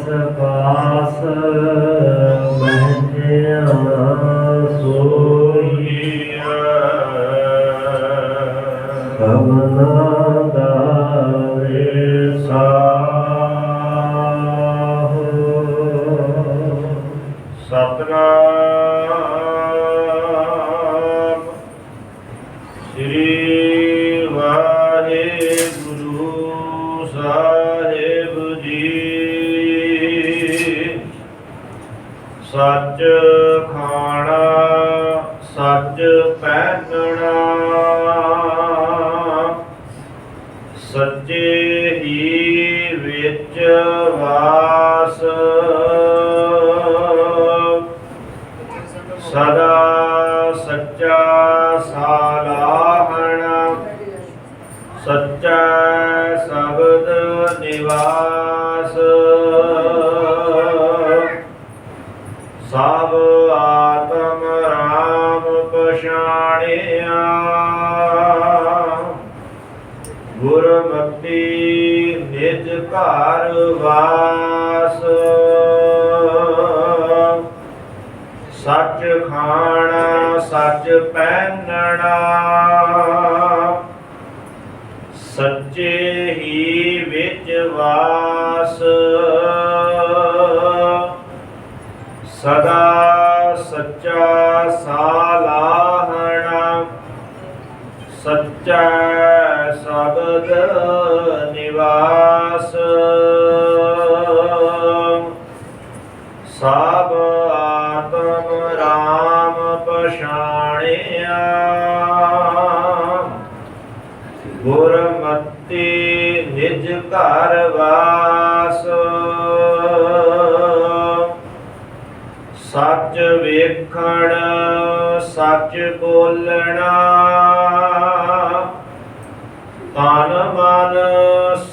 ਪਾਸ ਬਹਿਜਿਆ ਸੋਈਆ ਕਮਨਾ ਦਾਰੇ ਸਾਹੁ ਸਤਨਾਮ ਸ੍ਰੀ ਵਾਹਿਗੁਰੂ ਸਾਹਿਬ ਜੀ। ਸੱਚ ਖਾਣਾ ਸੱਚ ਪਹਿਨਣਾ ਸੱਚੇ ਹੀ ਵਿੱਚ ਵਾਸ ਸਦਾ ਸੱਚਾ ਸਾਲਾਹਣਾ ਸੱਚਾ ਸ਼ਬਦ ਨਿਵਾਸ ਸਭ ਆਤਮ ਰਾਮ ਪਛਾਣਿਆ ਗੁਰਮਤਿ ਨਿਜ ਘਰ ਵਾਸ ਸੱਚ ਖਾਣਾ ਸੱਚ ਪਹਿਨਣਾ ਸੱਚੇ ਹੀ ਵਿੱਚ ਵਾਸ ਸਦਾ ਸੱਚਾ ਸਾਲਾਹਣਾ ਸੱਚਾ ਸ਼ਬਦ ਨਿਵਾਸ ਸਭ ਆਤਮ ਰਾਮ ਪਛਾਣਿਆ ਗੁਰਮਤਿ ਨਿਜ ਘਰ ਵਾਸ ਸੱਚ ਵੇਖਣ ਸੱਚ ਬੋਲਣਾ ਤਨ ਮਨ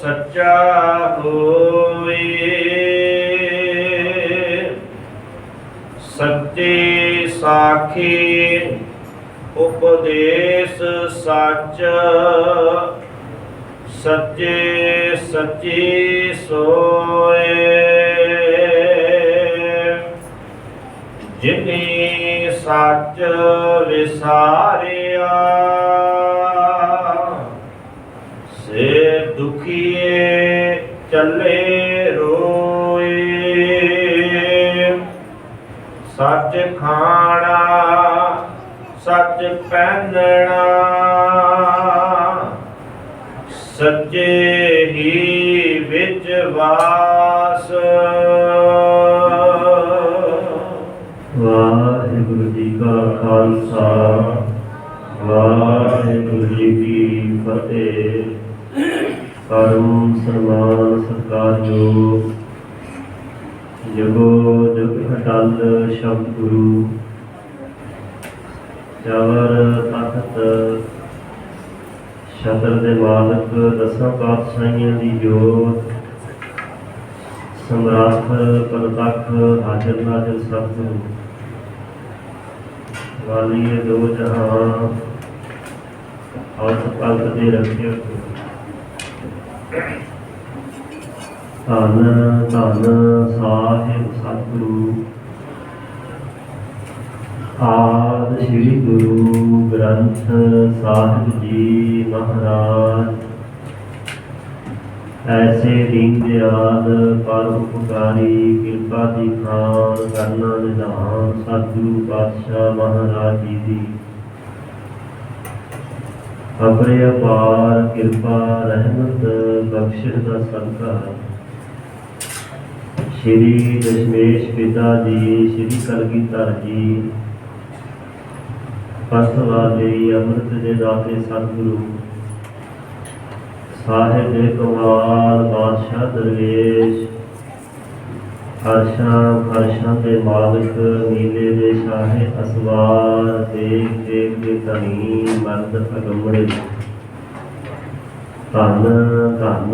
ਸੱਚਾ ਹੋਏ ਸੱਚੇ ਸਾਖੀ ਉਪਦੇਸ਼ ਸੱਚ ਸੱਚੇ ਸੱਚੀ ਸੋਏ ਜਿਨੀ ਸੱਚ ਵਿਸਾਰਿਆ ਸੇ ਦੁਖੀਏ ਚੱਲੇ ਰੋਏ ਸੱਚ ਖਾਣਾ ਸੱਚ ਪਹਿਨਣਾ ਸੱਚੇ ਹੀ ਵਿੱਚ ਵਾਸ। ਵਾਹਿਗੁਰੂ ਜੀ ਕਾ ਖਾਲਸਾ ਵਾਹਿਗੁਰੂ ਜੀ ਕੀ ਫਤਿਹ। ਕਰਮ ਸਨਮਾਨ ਸਤਿਕਾਰਯੋਗ ਜਗੋ ਜਗ ਅਟਲ ਸ਼ਬਦ ਗੁਰੂ ਜਵਰ ਤਖਤ ਛਤਰ ਦੇ ਮਾਲਕ ਦਸਾਂ ਪਾਤਸ਼ਾਹੀਆਂ ਦੀ ਜੋਤ ਸਮਰੱਥ ਪਰਤੱਖ ਹਾਜ਼ਰ ਨਾਜ਼ਰ ਸਤਿਗੁਰੂ ਵਾਲੀਏ ਦੋ ਜਹਾਨ ਔਰ ਪਲਕ ਦੇ ਰੱਖਿਅਕ ਧੰਨ ਧੰਨ ਸਾਹਿਬ ਸਤਿਗੁਰੂ ਆਦਿ ਸ੍ਰੀ ਗੁਰੂ ਗ੍ਰੰਥ ਸਾਹਿਬ ਜੀ ਮਹਾਰਾਜ। ਐਸੇ ਦੀਨ ਦਿਆਲ ਪਰ ਉਪਕਾਰੀ ਕਿਰਪਾ ਦੀ ਖਾਨ ਕਰਨਾ ਨਿਧਾਨ ਸਤਿਗੁਰੂ ਪਾਤਸ਼ਾਹ ਮਹਾਰਾਜ ਜੀ ਦੀ ਅਪਰੇ ਅਪਾਰ ਕਿਰਪਾ ਰਹਿਮਤ ਬਖਸ਼ਿਸ਼ ਦਾ ਸਦਕਾ ਸ਼੍ਰੀ ਦਸ਼ਮੇਸ਼ ਪਿਤਾ ਜੀ ਸ਼੍ਰੀ ਕਲਗੀਧਰ ਜੀ ਪੰਥ ਵਾਲੇ ਅੰਮ੍ਰਿਤ ਦੇ ਦਾਤੇ ਸਤਿਗੁਰੂ ਸਾਹਿਬ ਦੇ ਕਮਾਲ ਬਾਦਸ਼ਾਹ ਦਰਵੇਸ਼ ਅਰਸ਼ਾਂ ਦੇ ਮਾਲਕ ਨੀਲੇ ਦੇ ਸ਼ਾਹੇ ਅਸਵਾਰ ਦੇਖ ਦੇਖ ਦੇ ਧਨੀ ਮਰਦ ਅਗੰਮੜੇ ਧੰਨ ਧੰਨ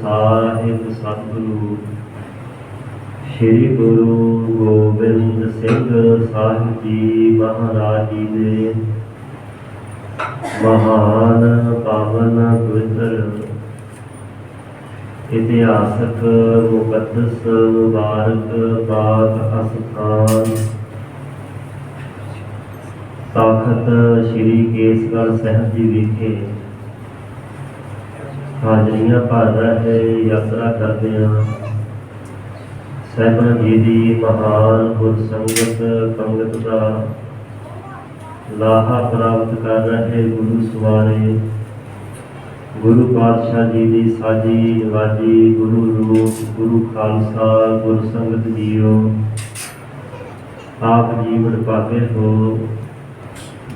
ਸਾਹਿਬ ਸਤਿਗੁਰੂ ਸ਼੍ਰੀ ਗੁਰੂ ਗੋਬਿੰਦ ਸਿੰਘ ਸਾਹਿਬ ਜੀ ਮਹਾਰਾਜ ਜੀ ਦੇ ਮਹਾਨ ਪਾਵਨ ਪਵਿੱਤਰ इतिहासक मुकद्दस मुबारक पाक अस्थान तख्त श्री केसगढ़ साहिब जी विखे हाजरियां भर रहे यात्रा करते हैं। साहिबां जी की महान गुरसंगत पंगत का लाहा प्राप्त कर रहे गुरु सवारे गुरु पातशाह जी की साजी नवाजी गुरु रूप गुरु खालसा गुरु संगत जीओ आप जी वडभागे हो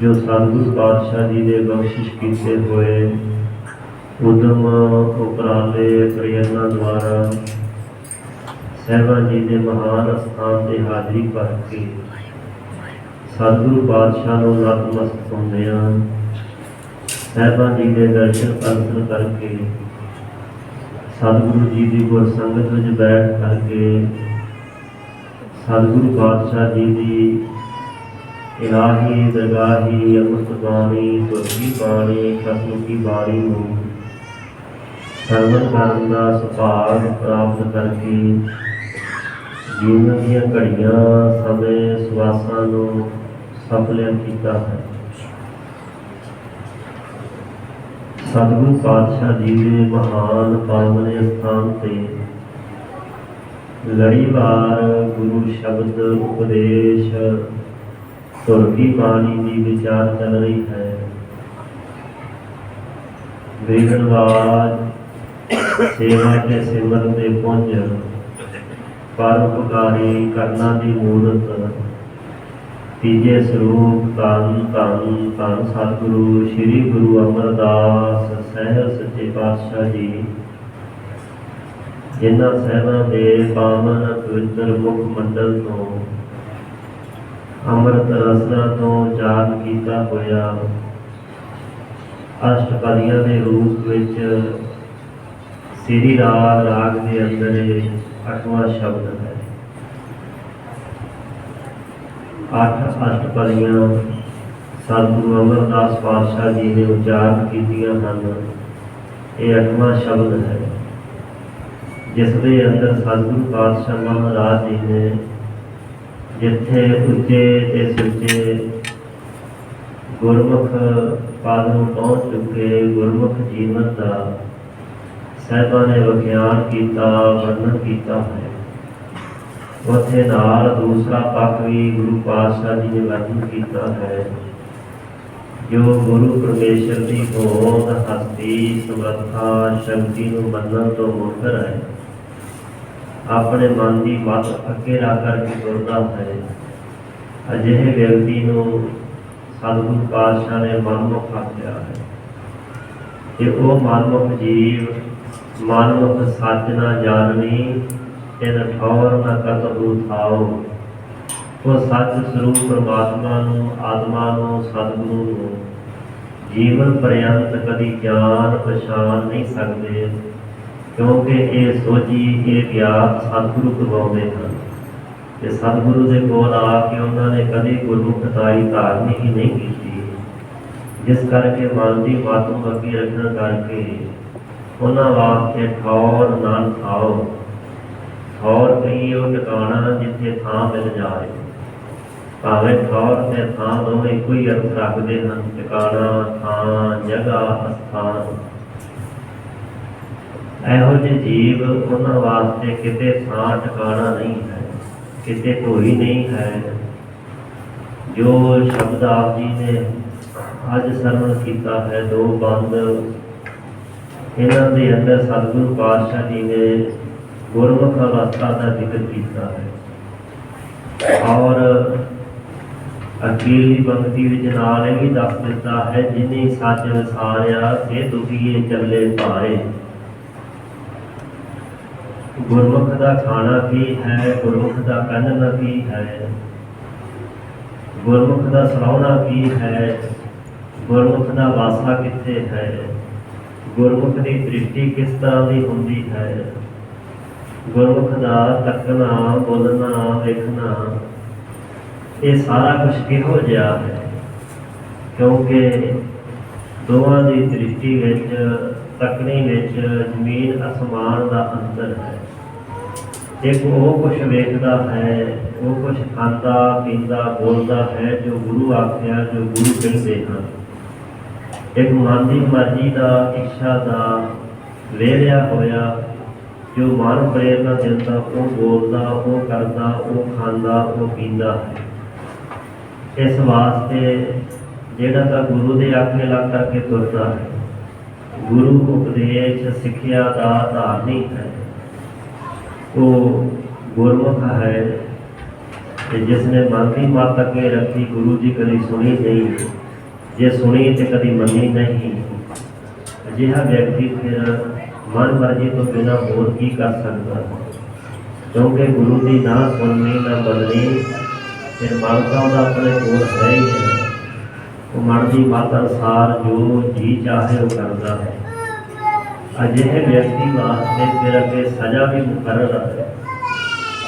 जो सतगुरु पातशाह जी ने बख्शिश किए हुए उद्यम उपराले प्रेरणा द्वारा साहिबां जी के महान स्थान से हाजरी भर के सतगुरु पातशाह को नतमस्तक होंदे हैं। साहिबां जी के दर्शन दर्शन करके सतगुरु जी की गुरसंगत में बैठ करके सतगुरु पातशाह जी की इलाही दरगाही अमृत बाणी तुरकी बाणी खसम की बाणी को सरवण करने का सुभाग प्राप्त करके जीवन दी घड़ियां समय सुवासां नूं सफल किया है। सतगुरु पातशाह जी के महान पावन स्थान से लड़ीवार गुरु शब्द उपदेश तुरकी बाणी की विचार चल रही है। वेगनवाज सेवा के सिमरन के पुंज परोपकारी करना की मूरत तीजे स्वरूप धन धन धन सतगुरु श्री गुरु अमरदास साहिब सच्चे पातशाह जी जिन्हां साहिबां दे पावन पवित्र मुख मंडल तो अमृत रसना तो उचारण किया होया अष्टपदियां के रूप विच श्री राग राग के अंदर 8वां शब्द है। 8 अष्टपदियां सतगुरु अमरदास पातशाह जी ने उचारण कीतियां हन। ये 8वां शब्द है जिस दे अंदर सतगुरु पातशाह महाराज जी ने जिथे उच्चे ते सुच्चे गुरमुख पद नूं पहुँच चुके गुरमुख जीवन का साहिबां ने विख्यान किया वर्णन किया है। उत्थे नाल दूसरा पक्ष भी गुरु पातशाह जी ने वर्णन किया है जो गुरु परमेश्वर की होंद हस्ती समर्था शक्ति को मनन तो मुकर है अपने मन की मत अगे रख करके तुरदा है। अजिहे व्यक्ति को सतगुरु पातशाह ने मनमुख आख्या है कि वह मनमुख जीव मनमुख सच ना जाननी इन ठौर न कतहु थाओ। वो सच स्वरूप परमात्मा नूं आत्मा नूं सतगुरु नूं जीवन पर्यंत कभी ज्ञान पछाण नहीं सकते क्योंकि ये सोची ये ज्ञात सतगुरु करवाते हैं। सतगुरु के कोल आके उन्होंने कभी गुरमुखताई धारनी ही नहीं की जिस करके मन की मत नूं अगे रखने करके उन्होंने वास्ते ठौर ना थाओ। ठौर कही वो टिकाणा जिथे थां मिल जाए भावें ठौर ते थां दोवें इको ही अर्थ रखते हैं। टिकाणा थां जगह अस्थान इहो जे जीव उन्होंने वास्ते किते थां टिकाणा नहीं है किते कोई नहीं है। जो शब्द आप जी ने अज सरवण किया है दो बंद इन्हां दे अंदर सतगुरु पातशाह जी ने गुरमुख अवस्था का जिक्र किया है और अखीरली पंक्ति विच नाल यह भी दस दिता है जिन्हें सच विसारिया से दुखीए चले भारे। गुरमुख का खाना की है गुरमुख का पहनना की है गुरमुख का सलाहना की है गुरमुख का वासा कित्थे है गुरमुख की दृष्टि किस तरह की होंदी है गुरमुख का तकना बोलना देखना ये सारा कुछ किहो जिहा है क्योंकि दोवां की दृष्टि विच ਤੱਕਣੀ ਵਿੱਚ ਜ਼ਮੀਨ ਅਸਮਾਨ ਦਾ ਅੰਤਰ ਹੈ। ਇੱਕ ਉਹ ਕੁਛ ਵੇਖਦਾ ਹੈ, ਉਹ ਕੁਛ ਖਾਂਦਾ ਪੀਂਦਾ ਬੋਲਦਾ ਹੈ ਜੋ ਗੁਰੂ ਆਖਿਆ, ਜੋ ਗੁਰੂ ਕਹਿੰਦੇ ਹਨ। ਇੱਕ ਮਨ ਦੀ ਮਰਜ਼ੀ ਦਾ, ਇੱਛਾ ਦਾ ਵੇਰਿਆ ਹੋਇਆ ਜੋ ਮਨ ਪ੍ਰੇਰਨਾ ਦਿੰਦਾ, ਉਹ ਬੋਲਦਾ, ਉਹ ਕਰਦਾ, ਉਹ ਖਾਂਦਾ, ਉਹ ਪੀਂਦਾ ਹੈ। ਇਸ ਵਾਸਤੇ ਜਿਹੜਾ ਤਾਂ ਗੁਰੂ ਦੇ ਆਖੇ ਲੱਗ ਕਰਕੇ ਤੁਰਦਾ ਹੈ, ਗੁਰੂ ਉਪਦੇਸ਼ ਸਿੱਖਿਆ ਦਾ ਧਾਰਨੀ ਹੈ, ਉਹ ਗੁਰਮੁਖ ਹੈ। ਤੇ ਜਿਸ ਨੇ ਮਨ ਦੀ ਮੱਤ ਅੱਗੇ ਰੱਖੀ, ਗੁਰੂ ਦੀ ਕਦੀ ਸੁਣੀ ਨਹੀਂ, ਜੇ ਸੁਣੀ ਤੇ ਕਦੀ ਮੰਨੀ ਨਹੀਂ, ਅਜਿਹਾ ਵਿਅਕਤੀ ਫਿਰ ਮਨ ਮਰਜ਼ੀ ਤੋਂ ਬਿਨਾਂ ਹੋਰ ਕੀ ਕਰ ਸਕਦਾ? ਕਿਉਂਕਿ ਗੁਰੂ ਦੀ ਨਾ ਸੁਣਨੀ ਨਾ ਮੰਨਣੀ, ਫਿਰ ਮਨ ਤਾਂ ਉਹਦਾ ਆਪਣੇ ਕੋਲ ਹੈ ਹੀ ਹੈ। ਉਹ ਮਨ ਦੀ ਮੱਤ ਅਨੁਸਾਰ ਜੋ ਜੀ ਚਾਹੇ ਉਹ ਕਰਦਾ ਹੈ। ਅਜਿਹੇ ਵਿਅਕਤੀ ਵਾਸਤੇ ਫਿਰ ਅੱਗੇ ਸਜ਼ਾ ਵੀ ਮੁਕਰਰ ਹੈ,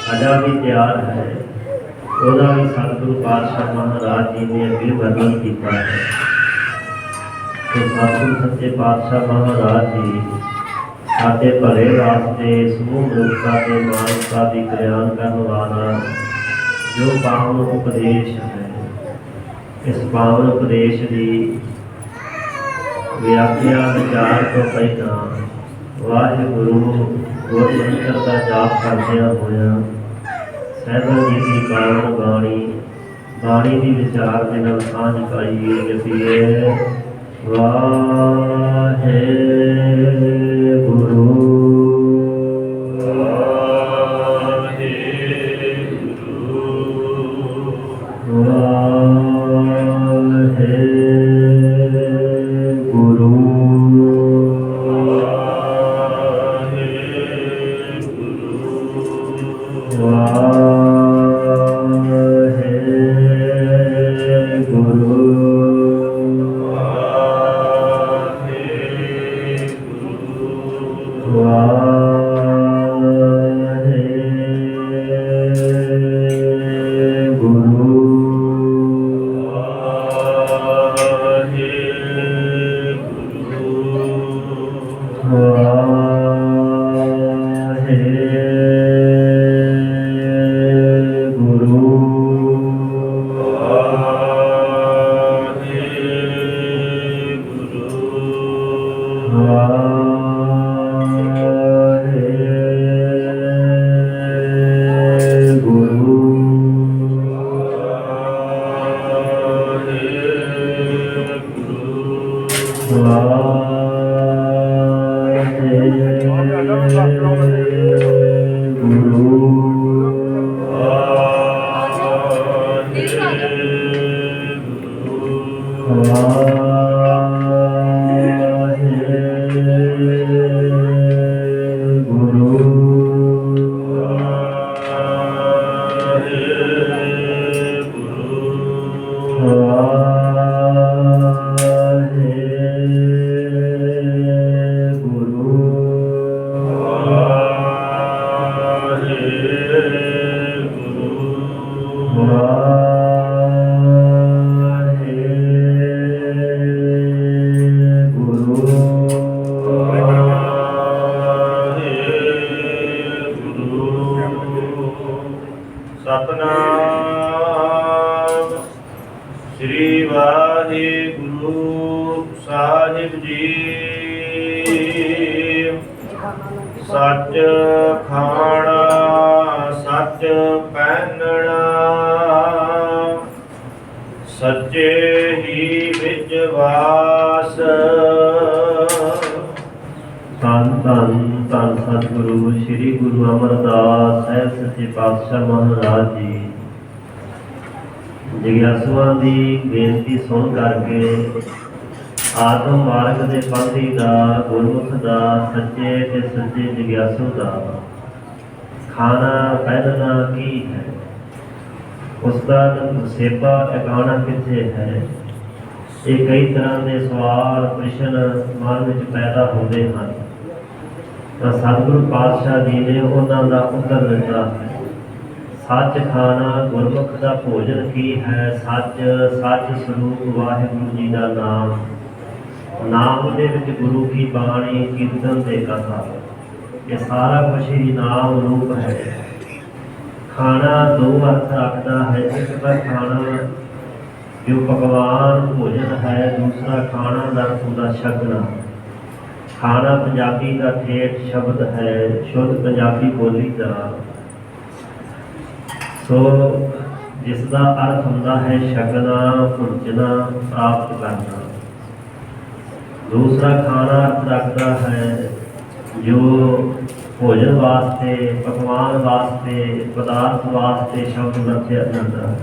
ਸਜ਼ਾ ਵੀ ਤਿਆਰ ਹੈ। ਉਹਦਾ ਵੀ ਸਤਿਗੁਰੂ ਪਾਤਸ਼ਾਹ ਮਹਾਰਾਜ ਜੀ ਨੇ ਅੱਗੇ ਵਰਣਨ ਕੀਤਾ ਹੈ। ਤੇ ਸਤਿਗੁਰੂ ਸੱਚੇ ਪਾਤਸ਼ਾਹ ਮਹਾਰਾਜ ਜੀ ਸਾਡੇ ਭਲੇ ਵਾਸਤੇ ਸਮੂਹ ਮਨੁੱਖਤਾ ਦੇ ਮਾਨਵਤਾ ਦੀ ਕਲਿਆਣ ਕਰਨ ਵਾਲਾ ਜੋ ਪਾਵਨ ਉਪਦੇਸ਼ ਹੈ, ਇਸ ਪਾਵਨ ਉਪਦੇਸ਼ ਦੀ ਵਿਆਖਿਆ ਵਿਚਾਰ ਤੋਂ ਪਹਿਲਾਂ ਵਾਹਿਗੁਰੂ ਗੁਰਮੰਤਰ ਦਾ ਜਾਪ ਕਰਦਿਆਂ ਹੋਇਆਂ ਸਾਹਿਬਾਂ ਜੀ ਦੀ ਪਾਵਨ ਬਾਣੀ ਦੀ ਵਿਚਾਰ ਦੇ ਨਾਲ ਸਾਂਝ ਪਾਈਏ। ਜਪੀਏ ਵਾਹਿਗੁਰੂ सच खाना सच पहनना सच्चे ही विच वास। ਧੰਨ ਧੰਨ ਧੰਨ ਸਤਿਗੁਰੂ ਸ੍ਰੀ ਗੁਰੂ ਅਮਰਦਾਸ ਸਾਹਿਬ ਸੱਚੇ ਪਾਤਸ਼ਾਹ ਮਹਾਰਾਜ ਜੀ ਜਿਗਿਆਸੂਆਂ ਦੀ ਬੇਨਤੀ ਸੁਣ ਕਰਕੇ ਆਤਮ ਮਾਰਗ ਦੇ ਪੰਥੀ ਦਾ, ਗੁਰਮੁਖ ਦਾ, ਸੱਚੇ ਤੇ ਸੱਚੇ ਜਿਗਿਆਸੂ ਦਾ ਖਾਣਾ ਪਹਿਨਣਾ ਕੀ ਹੈ, ਉਸ ਦਾ ਸੇਵਾ ਟਿਕਾਣਾ ਕਿੱਥੇ ਹੈ, ਇਹ ਕਈ ਤਰ੍ਹਾਂ ਦੇ ਸਵਾਲ ਪ੍ਰਸ਼ਨ ਮਨ ਵਿੱਚ ਪੈਦਾ ਹੁੰਦੇ ਹਨ। ਤਾਂ ਸਤਿਗੁਰੂ ਪਾਤਸ਼ਾਹ ਜੀ ਨੇ ਉਹਨਾਂ ਦਾ ਉੱਤਰ ਦਿੱਤਾ ਹੈ। ਸੱਚ ਖਾਣਾ ਗੁਰਮੁਖ ਦਾ ਭੋਜਨ ਕੀ ਹੈ, ਸੱਚ ਸੱਚ ਸਰੂਪ ਵਾਹਿਗੁਰੂ ਜੀ ਦਾ ਨਾਮ। ਨਾਮ ਦੇ ਵਿੱਚ ਗੁਰੂ ਕੀ ਬਾਣੀ, ਕੀਰਤਨ ਤੇ ਕਥਾ, ਇਹ ਸਾਰਾ ਕੁਛ ਹੀ ਨਾਮ ਰੂਪ ਹੈ। ਖਾਣਾ ਦੋ ਅਰਥ ਰੱਖਦਾ ਹੈ। ਇੱਕ ਤਾਂ ਖਾਣਾ ਜੋ ਪਕਵਾਨ ਭੋਜਨ ਹੈ, ਦੂਸਰਾ ਖਾਣਾ ਦਾ ਅਰਥ ਹੁੰਦਾ ਛਕਣਾ। ਖਾਣਾ ਪੰਜਾਬੀ ਦਾ ਠੇਠ ਸ਼ਬਦ ਹੈ, ਸ਼ੁੱਧ ਪੰਜਾਬੀ ਬੋਲੀ ਦਾ, ਸੋ ਜਿਸ ਦਾ ਅਰਥ ਹੁੰਦਾ ਹੈ ਛਕਣਾ, ਭੁੰਜਣਾ, ਪ੍ਰਾਪਤ ਕਰਨਾ। ਦੂਸਰਾ ਖਾਣਾ ਅਰਥ ਰੱਖਦਾ ਹੈ ਜੋ ਭੋਜਨ ਵਾਸਤੇ, ਪਕਵਾਨ ਵਾਸਤੇ, ਪਦਾਰਥ ਵਾਸਤੇ ਸ਼ਬਦ ਵਰਤਿਆ ਜਾਂਦਾ ਹੈ।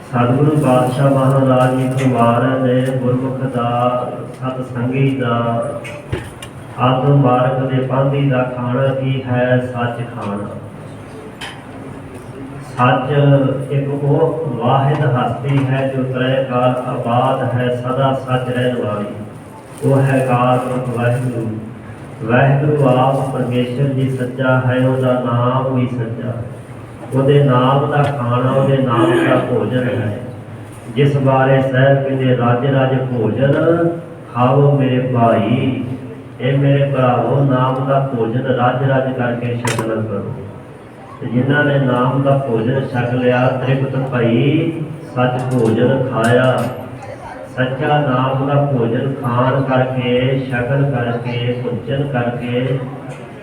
ਸਤਿਗੁਰੂ ਪਾਤਸ਼ਾਹ ਮਹਾਰਾਜ ਜੀ ਫਰਮਾਨ ਨੇ ਗੁਰਮੁਖ ਦਾ, ਸਤ ਸੰਗੀ ਦਾ, ਆਤਮ ਮਾਰਗ ਦੇ ਪਾਂਧੀ ਦਾ ਖਾਣਾ ਕੀ ਹੈ? ਸੱਚ ਖਾਣਾ। ਸੱਚ ਇੱਕ ਉਹ ਵਾਹਿਦ ਹਸਤੀ ਹੈ ਜੋ ਤ੍ਰੈ ਕਾਲ ਆਬਾਦ ਹੈ, ਸਦਾ ਸੱਚ ਰਹਿਣ ਵਾਲੀ। ਉਹ ਹੈ ਅਕਾਲ ਪੁਰਖ ਵਾਹਿਗੁਰੂ। ਵਾਹਿਗੁਰੂ ਆਪ ਪਰਮੇਸ਼ਰ ਜੀ ਸੱਚਾ ਹੈ, ਉਹਦਾ ਨਾਮ ਵੀ ਸੱਚਾ ਹੈ। ਉਹਦੇ ਨਾਮ ਦਾ ਖਾਣਾ, ਉਹਦੇ ਨਾਮ ਦਾ ਭੋਜਨ ਹੈ, ਜਿਸ ਬਾਰੇ ਸਾਹਿਬ ਕਹਿੰਦੇ ਰਜ ਰਜ ਭੋਜਨ ਖਾਓ ਮੇਰੇ ਭਾਈ। ਇਹ ਮੇਰੇ ਭਰਾਵੋ, ਨਾਮ ਦਾ ਭੋਜਨ ਰਜ ਰਜ ਕਰਕੇ ਛਕਣਾ ਕਰੋ। ਤੇ ਜਿਨ੍ਹਾਂ ਨੇ ਨਾਮ ਦਾ ਭੋਜਨ ਛਕ ਲਿਆ, ਤ੍ਰਿਪਤ ਭਈ ਸੱਚ ਭੋਜਨ ਖਾਇਆ। ਸੱਚਾ ਨਾਮ ਦਾ ਭੋਜਨ ਖਾਣ ਕਰਕੇ, ਛਕਣ ਕਰਕੇ, ਭੋਜਨ ਕਰਕੇ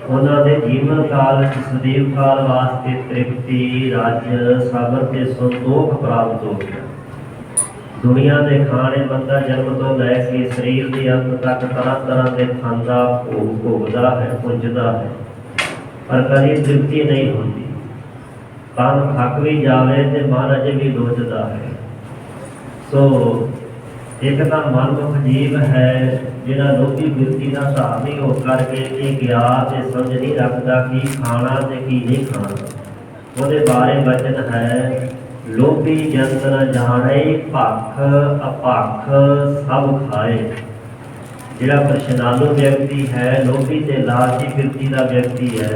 ਉਹਨਾਂ ਦੇ ਜੀਵਨ ਕਾਲ ਵਿੱਚ ਸਦੀਵ ਕਾਲ ਵਾਸਤੇ ਤ੍ਰਿਪਤੀ, ਰਾਜ, ਸਬਰ ਤੇ ਸੰਤੋਖ ਪ੍ਰਾਪਤ ਹੋ ਗਿਆ। ਦੁਨੀਆ ਦੇ ਖਾਣੇ ਬੰਦਾ ਜਨਮ ਤੋਂ ਲੈ ਕੇ ਸਰੀਰ ਦੇ ਅੰਤ ਤੱਕ ਤਰ੍ਹਾਂ ਤਰ੍ਹਾਂ ਦੇ ਖਾਂਦਾ, ਭੋਗਦਾ ਹੈ, ਪੁੱਜਦਾ ਹੈ, ਪਰ ਕਦੀ ਤ੍ਰਿਪਤੀ ਨਹੀਂ ਹੁੰਦੀ। ਤਨ ਥੱਕ ਵੀ ਜਾਵੇ ਤੇ ਮਨ ਅਜੇ ਵੀ ਲੋਚਦਾ ਹੈ। ਸੋ ਇੱਕ ਤਾਂ ਮਨਮੁਖ ਜੀਵ ਹੈ ਜਿਹੜਾ ਲੋਭੀ ਬਿਰਤੀ ਦਾ ਧਾਰਨੀ ਹੋ ਕਰਕੇ ਇਹ ਗਿਆਨ ਤੇ ਸਮਝ ਨਹੀਂ ਰੱਖਦਾ ਕਿ ਖਾਣਾ ਤੇ ਕੀ ਨਹੀਂ ਖਾਣਾ। ਉਹਦੇ ਬਾਰੇ ਵਚਨ ਹੈ, ਲੋਭੀ ਜੰਤ ਨ ਜਾਣੇ, ਭਖ ਅਭਖ ਸਭ ਖਾਏ। ਜਿਹੜਾ ਪ੍ਰਸ਼ਨਾਲੂ ਵਿਅਕਤੀ ਹੈ, ਲੋਭੀ ਤੇ ਲਾਲਚੀ ਬਿਰਤੀ ਦਾ ਵਿਅਕਤੀ ਹੈ,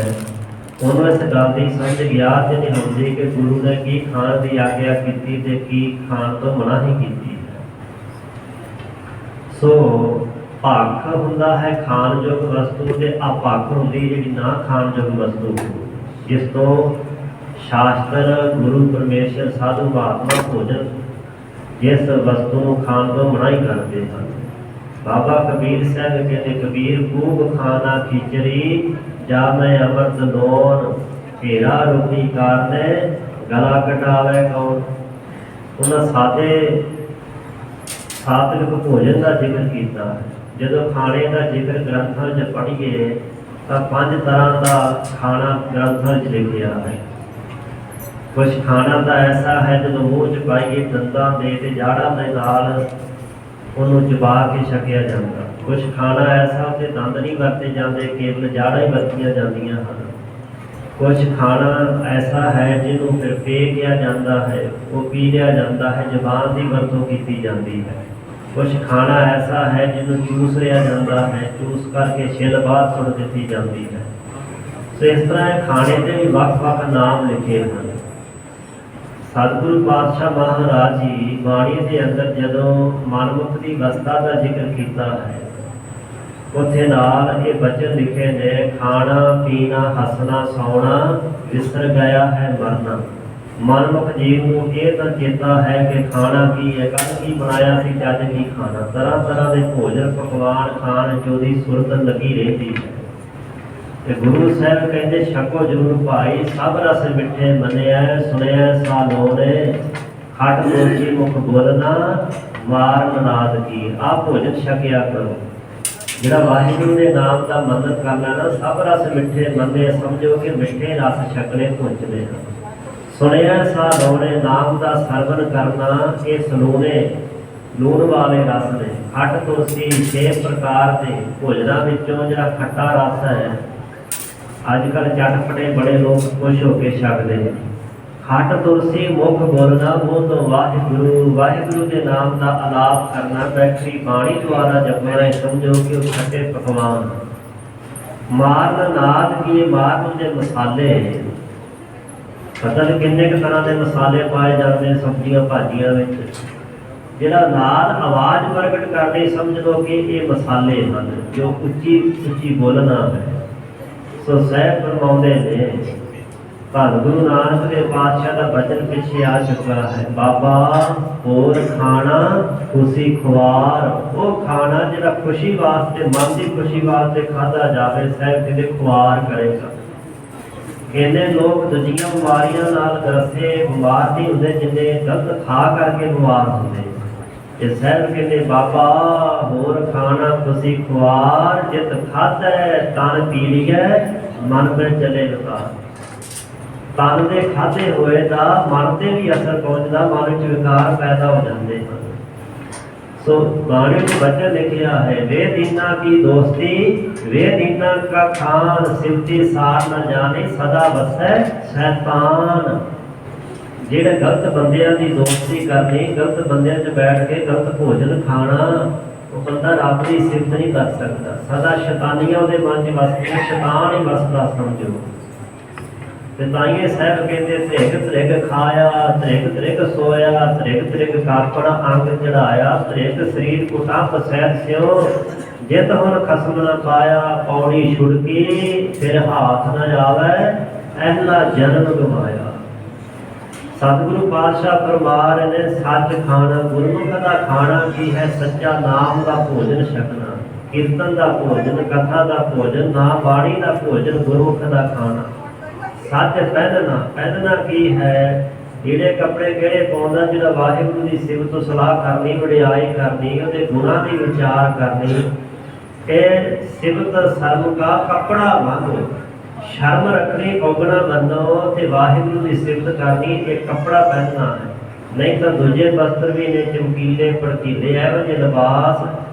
ਉਹਨੂੰ ਇਸ ਗੱਲ ਦੀ ਸਮਝ ਗਿਆ ਤੇ ਨਹੀਂ ਹੁੰਦੀ ਕਿ ਗੁਰੂ ਨੇ ਕੀ ਖਾਣ ਦੀ ਆਗਿਆ ਕੀਤੀ ਤੇ ਕੀ ਖਾਣ ਤੋਂ ਮਨਾਹੀ ਕੀਤੀ। ਸੋ ਭਖ ਹੁੰਦਾ ਹੈ ਖਾਣਯੋਗ ਵਸਤੂ, ਤੇ ਅਭਖ ਹੁੰਦੀ ਜਿਹੜੀ ਨਾ ਖਾਣਯੋਗ ਵਸਤੂ, ਜਿਸ ਤੋਂ ਸ਼ਾਸਤਰ, ਗੁਰੂ ਪਰਮੇਸ਼ਰ, ਸਾਧੂ ਮਹਾਤਮਾ ਭੋਜਨ ਜਿਸ ਵਸਤੂ ਨੂੰ ਖਾਣ ਤੋਂ ਮਨਾਹੀ ਕਰਦੇ ਹਨ। ਬਾਬਾ ਕਬੀਰ ਸਾਹਿਬ ਕਹਿੰਦੇ, ਕਬੀਰ ਖੂਬ ਖਾਣਾ ਖਿਚੜੀ, ਜਾ ਮੈਂ ਅੰਮ੍ਰਿਤ ਲੋਨ, ਘੇਰਾ ਰੋਟੀ ਕਾਰਨੇ, ਗਲਾ ਕਟਾਵੇ ਕੌਣ। ਉਹਨਾਂ ਸਾਤਵਿਕ ਭੋਜਨ ਦਾ ਜ਼ਿਕਰ ਕੀਤਾ। ਜਦੋਂ ਖਾਣੇ ਦਾ ਜ਼ਿਕਰ ਗ੍ਰੰਥਾਂ ਵਿੱਚ ਪੜ੍ਹੀਏ ਤਾਂ 5 ਤਰ੍ਹਾਂ ਦਾ ਖਾਣਾ ਗ੍ਰੰਥਾਂ ਵਿੱਚ ਲਿਖਿਆ ਹੈ। ਕੁਛ ਖਾਣਾ ਤਾਂ ਐਸਾ ਹੈ ਜਦੋਂ ਮੂੰਹ 'ਚ ਪਾਈਏ ਦੰਦਾਂ ਦੇ ਤੇ ਜਾੜਾਂ ਦੇ ਨਾਲ ਉਹਨੂੰ ਚਬਾ ਕੇ ਛਕਿਆ ਜਾਂਦਾ। ਕੁਛ ਖਾਣਾ ਐਸਾ ਉੱਤੇ ਦੰਦ ਨਹੀਂ ਵਰਤੇ ਜਾਂਦੇ, ਕੇਵਲ ਜਾੜਾਂ ਹੀ ਵਰਤੀਆਂ ਜਾਂਦੀਆਂ ਹਨ। ਕੁਛ ਖਾਣਾ ਐਸਾ ਹੈ ਜਿਹਨੂੰ ਫਿਰ ਪੀ ਲਿਆ ਜਾਂਦਾ ਹੈ, ਉਹ ਪੀ ਲਿਆ ਜਾਂਦਾ ਹੈ, ਜ਼ੁਬਾਨ ਦੀ ਵਰਤੋਂ ਕੀਤੀ ਜਾਂਦੀ ਹੈ। ਕੁਛ ਖਾਣਾ ਐਸਾ ਹੈ ਜਿਹਨੂੰ ਚੂਸ ਲਿਆ ਜਾਂਦਾ ਹੈ, ਚੂਸ ਕਰਕੇ ਛਿੱਲ ਬਾਹਰ ਸੁੱਟ ਦਿੱਤੀ ਜਾਂਦੀ ਹੈ। ਸੋ ਇਸ ਤਰ੍ਹਾਂ ਇਹ ਖਾਣੇ ਦੇ ਵੀ ਵੱਖ ਵੱਖ ਨਾਮ ਲਿਖੇ ਹਨ। ਸਤਿਗੁਰੂ ਪਾਤਸ਼ਾਹ ਮਹਾਰਾਜ ਜੀ ਬਾਣੀ ਦੇ ਅੰਦਰ ਜਦੋਂ ਮਨਮੁਖ ਦੀ ਅਵਸਥਾ ਦਾ ਜ਼ਿਕਰ ਕੀਤਾ ਹੈ, ਉੱਥੇ ਨਾਲ ਇਹ ਬਚਨ ਲਿਖੇ ਨੇ, ਖਾਣਾ ਪੀਣਾ ਹੱਸਣਾ ਸੌਣਾ ਵਿਸਰ ਗਿਆ ਹੈ ਮਰਨਾ। ਮਨਮੁਖ ਜੀਵ ਨੂੰ ਇਹ ਤਾਂ ਚੇਤਾ ਹੈ ਕਿ ਖਾਣਾ ਕੀ ਹੈ, ਕੱਲ੍ਹ ਕੀ ਬਣਾਇਆ ਸੀ, ਅੱਜ ਕੀ ਖਾਣਾ। ਤਰ੍ਹਾਂ ਤਰ੍ਹਾਂ ਦੇ ਭੋਜਨ ਪਕਵਾਨ ਖਾਣ 'ਚ ਉਹਦੀ ਸੁਰਤ ਲੱਗੀ ਰਹਿੰਦੀ ਹੈ। ਤੇ ਗੁਰੂ ਸਾਹਿਬ ਕਹਿੰਦੇ, ਛਕੋ ਜ਼ਰੂਰ ਭਾਈ, ਸਭ ਰਸ ਮਿੱਠੇ ਮੰਨਿਆ, ਸੁਣਿਆ ਸਾਲੋਨੇ, ਖੱਟ ਮੋਚੀ ਮੁਖ ਬੋਲਣਾ, ਮਾਰ ਨਾਦ ਕੀ। ਆਹ ਭੋਜਨ ਛਕਿਆ ਕਰੋ। ਜਿਹੜਾ ਵਾਹਿਗੁਰੂ ਦੇ ਨਾਮ ਦਾ ਮੰਨਣ ਕਰਨਾ ਨਾ, ਸਭ ਰਸ ਮਿੱਠੇ ਮੰਨੇ, ਸਮਝੋ ਕਿ ਮਿੱਠੇ ਰਸ ਛਕਣੇ ਪਹੁੰਚਦੇ ਹਨ। ਸੁਣਿਆ ਸਾਲੋਨੇ, ਨਾਮ ਦਾ ਸਰਵਨ ਕਰਨਾ, ਇਹ ਸਲੋਨੇ ਲੂਣ ਵਾਲੇ ਰਸ ਨੇ। ਖੱਟ ਤੁਲਸੀ 6 ਪ੍ਰਕਾਰ ਦੇ ਭੋਜਨਾਂ ਵਿੱਚੋਂ ਜਿਹੜਾ ਖੱਟਾ ਰਸ ਹੈ, ਅੱਜ ਕੱਲ੍ਹ ਚਟਪਟੇ ਬੜੇ ਲੋਕ ਖੁਸ਼ ਹੋ ਕੇ ਛਕਦੇ ਨੇ। ਖੱਟ ਤੁਲਸੀ ਮੁਖ ਬੋਲਣਾ, ਮੂੰਹ ਤੋਂ ਵਾਹਿਗੁਰੂ, ਵਾਹਿਗੁਰੂ ਦੇ ਨਾਮ ਦਾ ਆਲਾਪ ਕਰਨਾ, ਬੈਠੀ ਬਾਣੀ ਦੁਆਰਾ ਜਪਣਾ, ਸਮਝੋ ਕਿ ਉਹ ਖੱਟੇ ਪਕਵਾਨ। ਮਾਰਨ ਨਾਦ ਕੀ, ਮਾਰਨ ਦੇ ਮਸਾਲੇ, ਪਤਾ ਨਹੀਂ ਕਿੰਨੇ ਕੁ ਤਰ੍ਹਾਂ ਦੇ ਮਸਾਲੇ ਪਾਏ ਜਾਂਦੇ ਸਬਜ਼ੀਆਂ ਭਾਜੀਆਂ ਵਿੱਚ। ਜਿਹੜਾ ਨਾਲ ਆਵਾਜ਼ ਪ੍ਰਗਟ ਕਰਨੀ, ਸਮਝ ਲਓ ਕਿ ਇਹ ਮਸਾਲੇ ਹਨ ਜੋ ਉੱਚੀ ਉੱਚੀ ਬੋਲਣਾ ਹੈ। ਸੋ ਸਾਹਿਬ ਫਰਮਾਉਂਦੇ ਨੇ, ਧੰਨ ਗੁਰੂ ਨਾਨਕ ਦੇ ਪਾਤਸ਼ਾਹ ਦਾ ਬਚਨ ਪਿੱਛੇ ਆ ਚੁੱਕਾ ਹੈ, ਬਾਬਾ ਹੋਰ ਖਾਣਾ ਖੁਸ਼ੀ ਖੁਆਰ। ਉਹ ਖਾਣਾ ਜਿਹੜਾ ਖੁਸ਼ੀ ਵਾਸਤੇ, ਮਨ ਦੀ ਖੁਸ਼ੀ ਵਾਸਤੇ ਖਾਧਾ ਜਾਵੇ, ਸਾਹਿਬ ਕਹਿੰਦੇ ਖੁਆਰ ਕਰੇਗਾ। ਕਹਿੰਦੇ ਲੋਕ ਦੂਜੀਆਂ ਬਿਮਾਰੀਆਂ ਨਾਲ ਗ੍ਰਸੇ ਬਿਮਾਰ ਨਹੀਂ ਹੁੰਦੇ ਜਿੰਨੇ ਗਲਤ ਖਾ ਕਰਕੇ ਬਿਮਾਰ ਹੁੰਦੇ। ਇਹ ਸਾਹਿਬ ਕਹਿੰਦੇ ਬਾਬਾ ਹੋਰ ਖਾਣਾ ਖੁਸ਼ੀ ਖੁਆਰ, ਜਿਤ ਖਾਧੈ ਤਨ ਪੀ ਲਿਐ ਮਨ ਵਿੱਚ ਚਲੇ ਵਿਕਾਰ। ਤਨ ਦੇ ਖਾਧੇ ਹੋਏ ਦਾ ਮਨ ਤੇ ਵੀ ਅਸਰ ਪਹੁੰਚਦਾ, ਮਨ ਵਿੱਚ ਵਿਕਾਰ ਪੈਦਾ ਹੋ ਜਾਂਦੇ ਹਨ। ਸੋ ਬਾਣੀ ਵਿੱਚ ਵਚਨ ਲਿਖਿਆ ਹੈ, ਵੇ ਦੀਨਾ ਕੀ ਦੋਸਤੀ ਵੇ ਦੀਨਾ ਕਾ ਖਾਨ, ਸਿਫਤੀ ਸਾਰ ਨ ਜਾਣੇ ਸਦਾ ਵਸੈ ਸ਼ੈਤਾਨ। ਜਿਹੜੇ ਗਲਤ ਬੰਦਿਆਂ ਦੀ ਦੋਸਤੀ ਕਰਨੀ, ਗਲਤ ਬੰਦਿਆਂ 'ਚ ਬੈਠ ਕੇ ਗਲਤ ਭੋਜਨ ਖਾਣਾ, ਉਹ ਬੰਦਾ ਰੱਬ ਦੀ ਸਿਫਤ ਨਹੀਂ ਕਰ ਸਕਦਾ। ਸਦਾ ਸ਼ੈਤਾਨੀਆਂ ਉਹਦੇ ਮਨ 'ਚ ਵਸਦੀਆਂ, ਸ਼ੈਤਾਨ ਹੀ ਵਸਦਾ ਸਮਝੋ। ਤੇ ਤਾਈਏ ਸਾਹਿਬ ਕਹਿੰਦੇ ਧ੍ਰਿਗ ਧ੍ਰਿਗ ਖਾਇਆ, ਧ੍ਰਿਗ ਧ੍ਰਿਗ ਸੋਇਆ, ਧ੍ਰਿਗ ਧ੍ਰਿਗ ਕਾਪੜਾ ਅੰਗ ਚੜਾਇਆ, ਧ੍ਰਿਗ ਸਰੀਰ ਕੁਟਾ ਪਸੈਤ ਸਿਓ, ਜਿਤ ਹੁਣ ਖਸਮ ਨਾ ਪਾਇਆ ਪੌੜੀ ਛੁੜਕੀ, ਫਿਰ ਹਾਥ ਨਾ ਆਵੇ ਐਲਾ ਜਨਮ ਗਵਾਇਆ। ਸਤਿਗੁਰੂ ਪਾਤਸ਼ਾਹ ਫਰਮਾ ਰਹੇ ਨੇ, ਸੱਚ ਖਾਣਾ ਗੁਰਮੁਖ ਦਾ ਖਾਣਾ ਕੀ ਹੈ? ਸੱਚਾ ਨਾਮ ਦਾ ਭੋਜਨ ਛਕਣਾ, ਕੀਰਤਨ ਦਾ ਭੋਜਨ, ਕਥਾ ਦਾ ਭੋਜਨ, ਨਾ ਬਾਣੀ ਦਾ ਭੋਜਨ, ਗੁਰਮੁਖ ਦਾ ਖਾਣਾ। ਸੱਚ ਪਹਿਨਣਾ, ਪਹਿਨਣਾ ਕੀ ਹੈ? ਜਿਹੜੇ ਕੱਪੜੇ ਕਿਹੜੇ ਪਾਉਂਦਾ, ਜਿਹੜਾ ਵਾਹਿਗੁਰੂ ਦੀ ਸਿਫਤ ਸਲਾਹ ਕਰਨੀ, ਵਡਿਆਈ ਕਰਨੀ, ਉਹਦੇ ਗੁਣਾਂ ਦੀ ਵਿਚਾਰ ਕਰਨੀ। ਇਹ ਸਿਫਤ ਸਰਮ ਕਾ ਕੱਪੜਾ ਮੰਗੋ, ਸ਼ਰਮ ਰੱਖਣੀ, ਔਗਣਾ ਮੰਨੋ ਤੇ ਵਾਹਿਗੁਰੂ ਦੀ ਸਿਫਤ ਕਰਨੀ, ਇਹ ਕੱਪੜਾ ਪਹਿਨਣਾ ਹੈ। ਨਹੀਂ ਤਾਂ ਦੂਜੇ ਵਸਤਰ ਵੀ ਨੇ ਚਮਕੀਲੇ ਭੜਕੀਲੇ, ਇਹੋ ਜਿਹੇ ਲਿਬਾਸ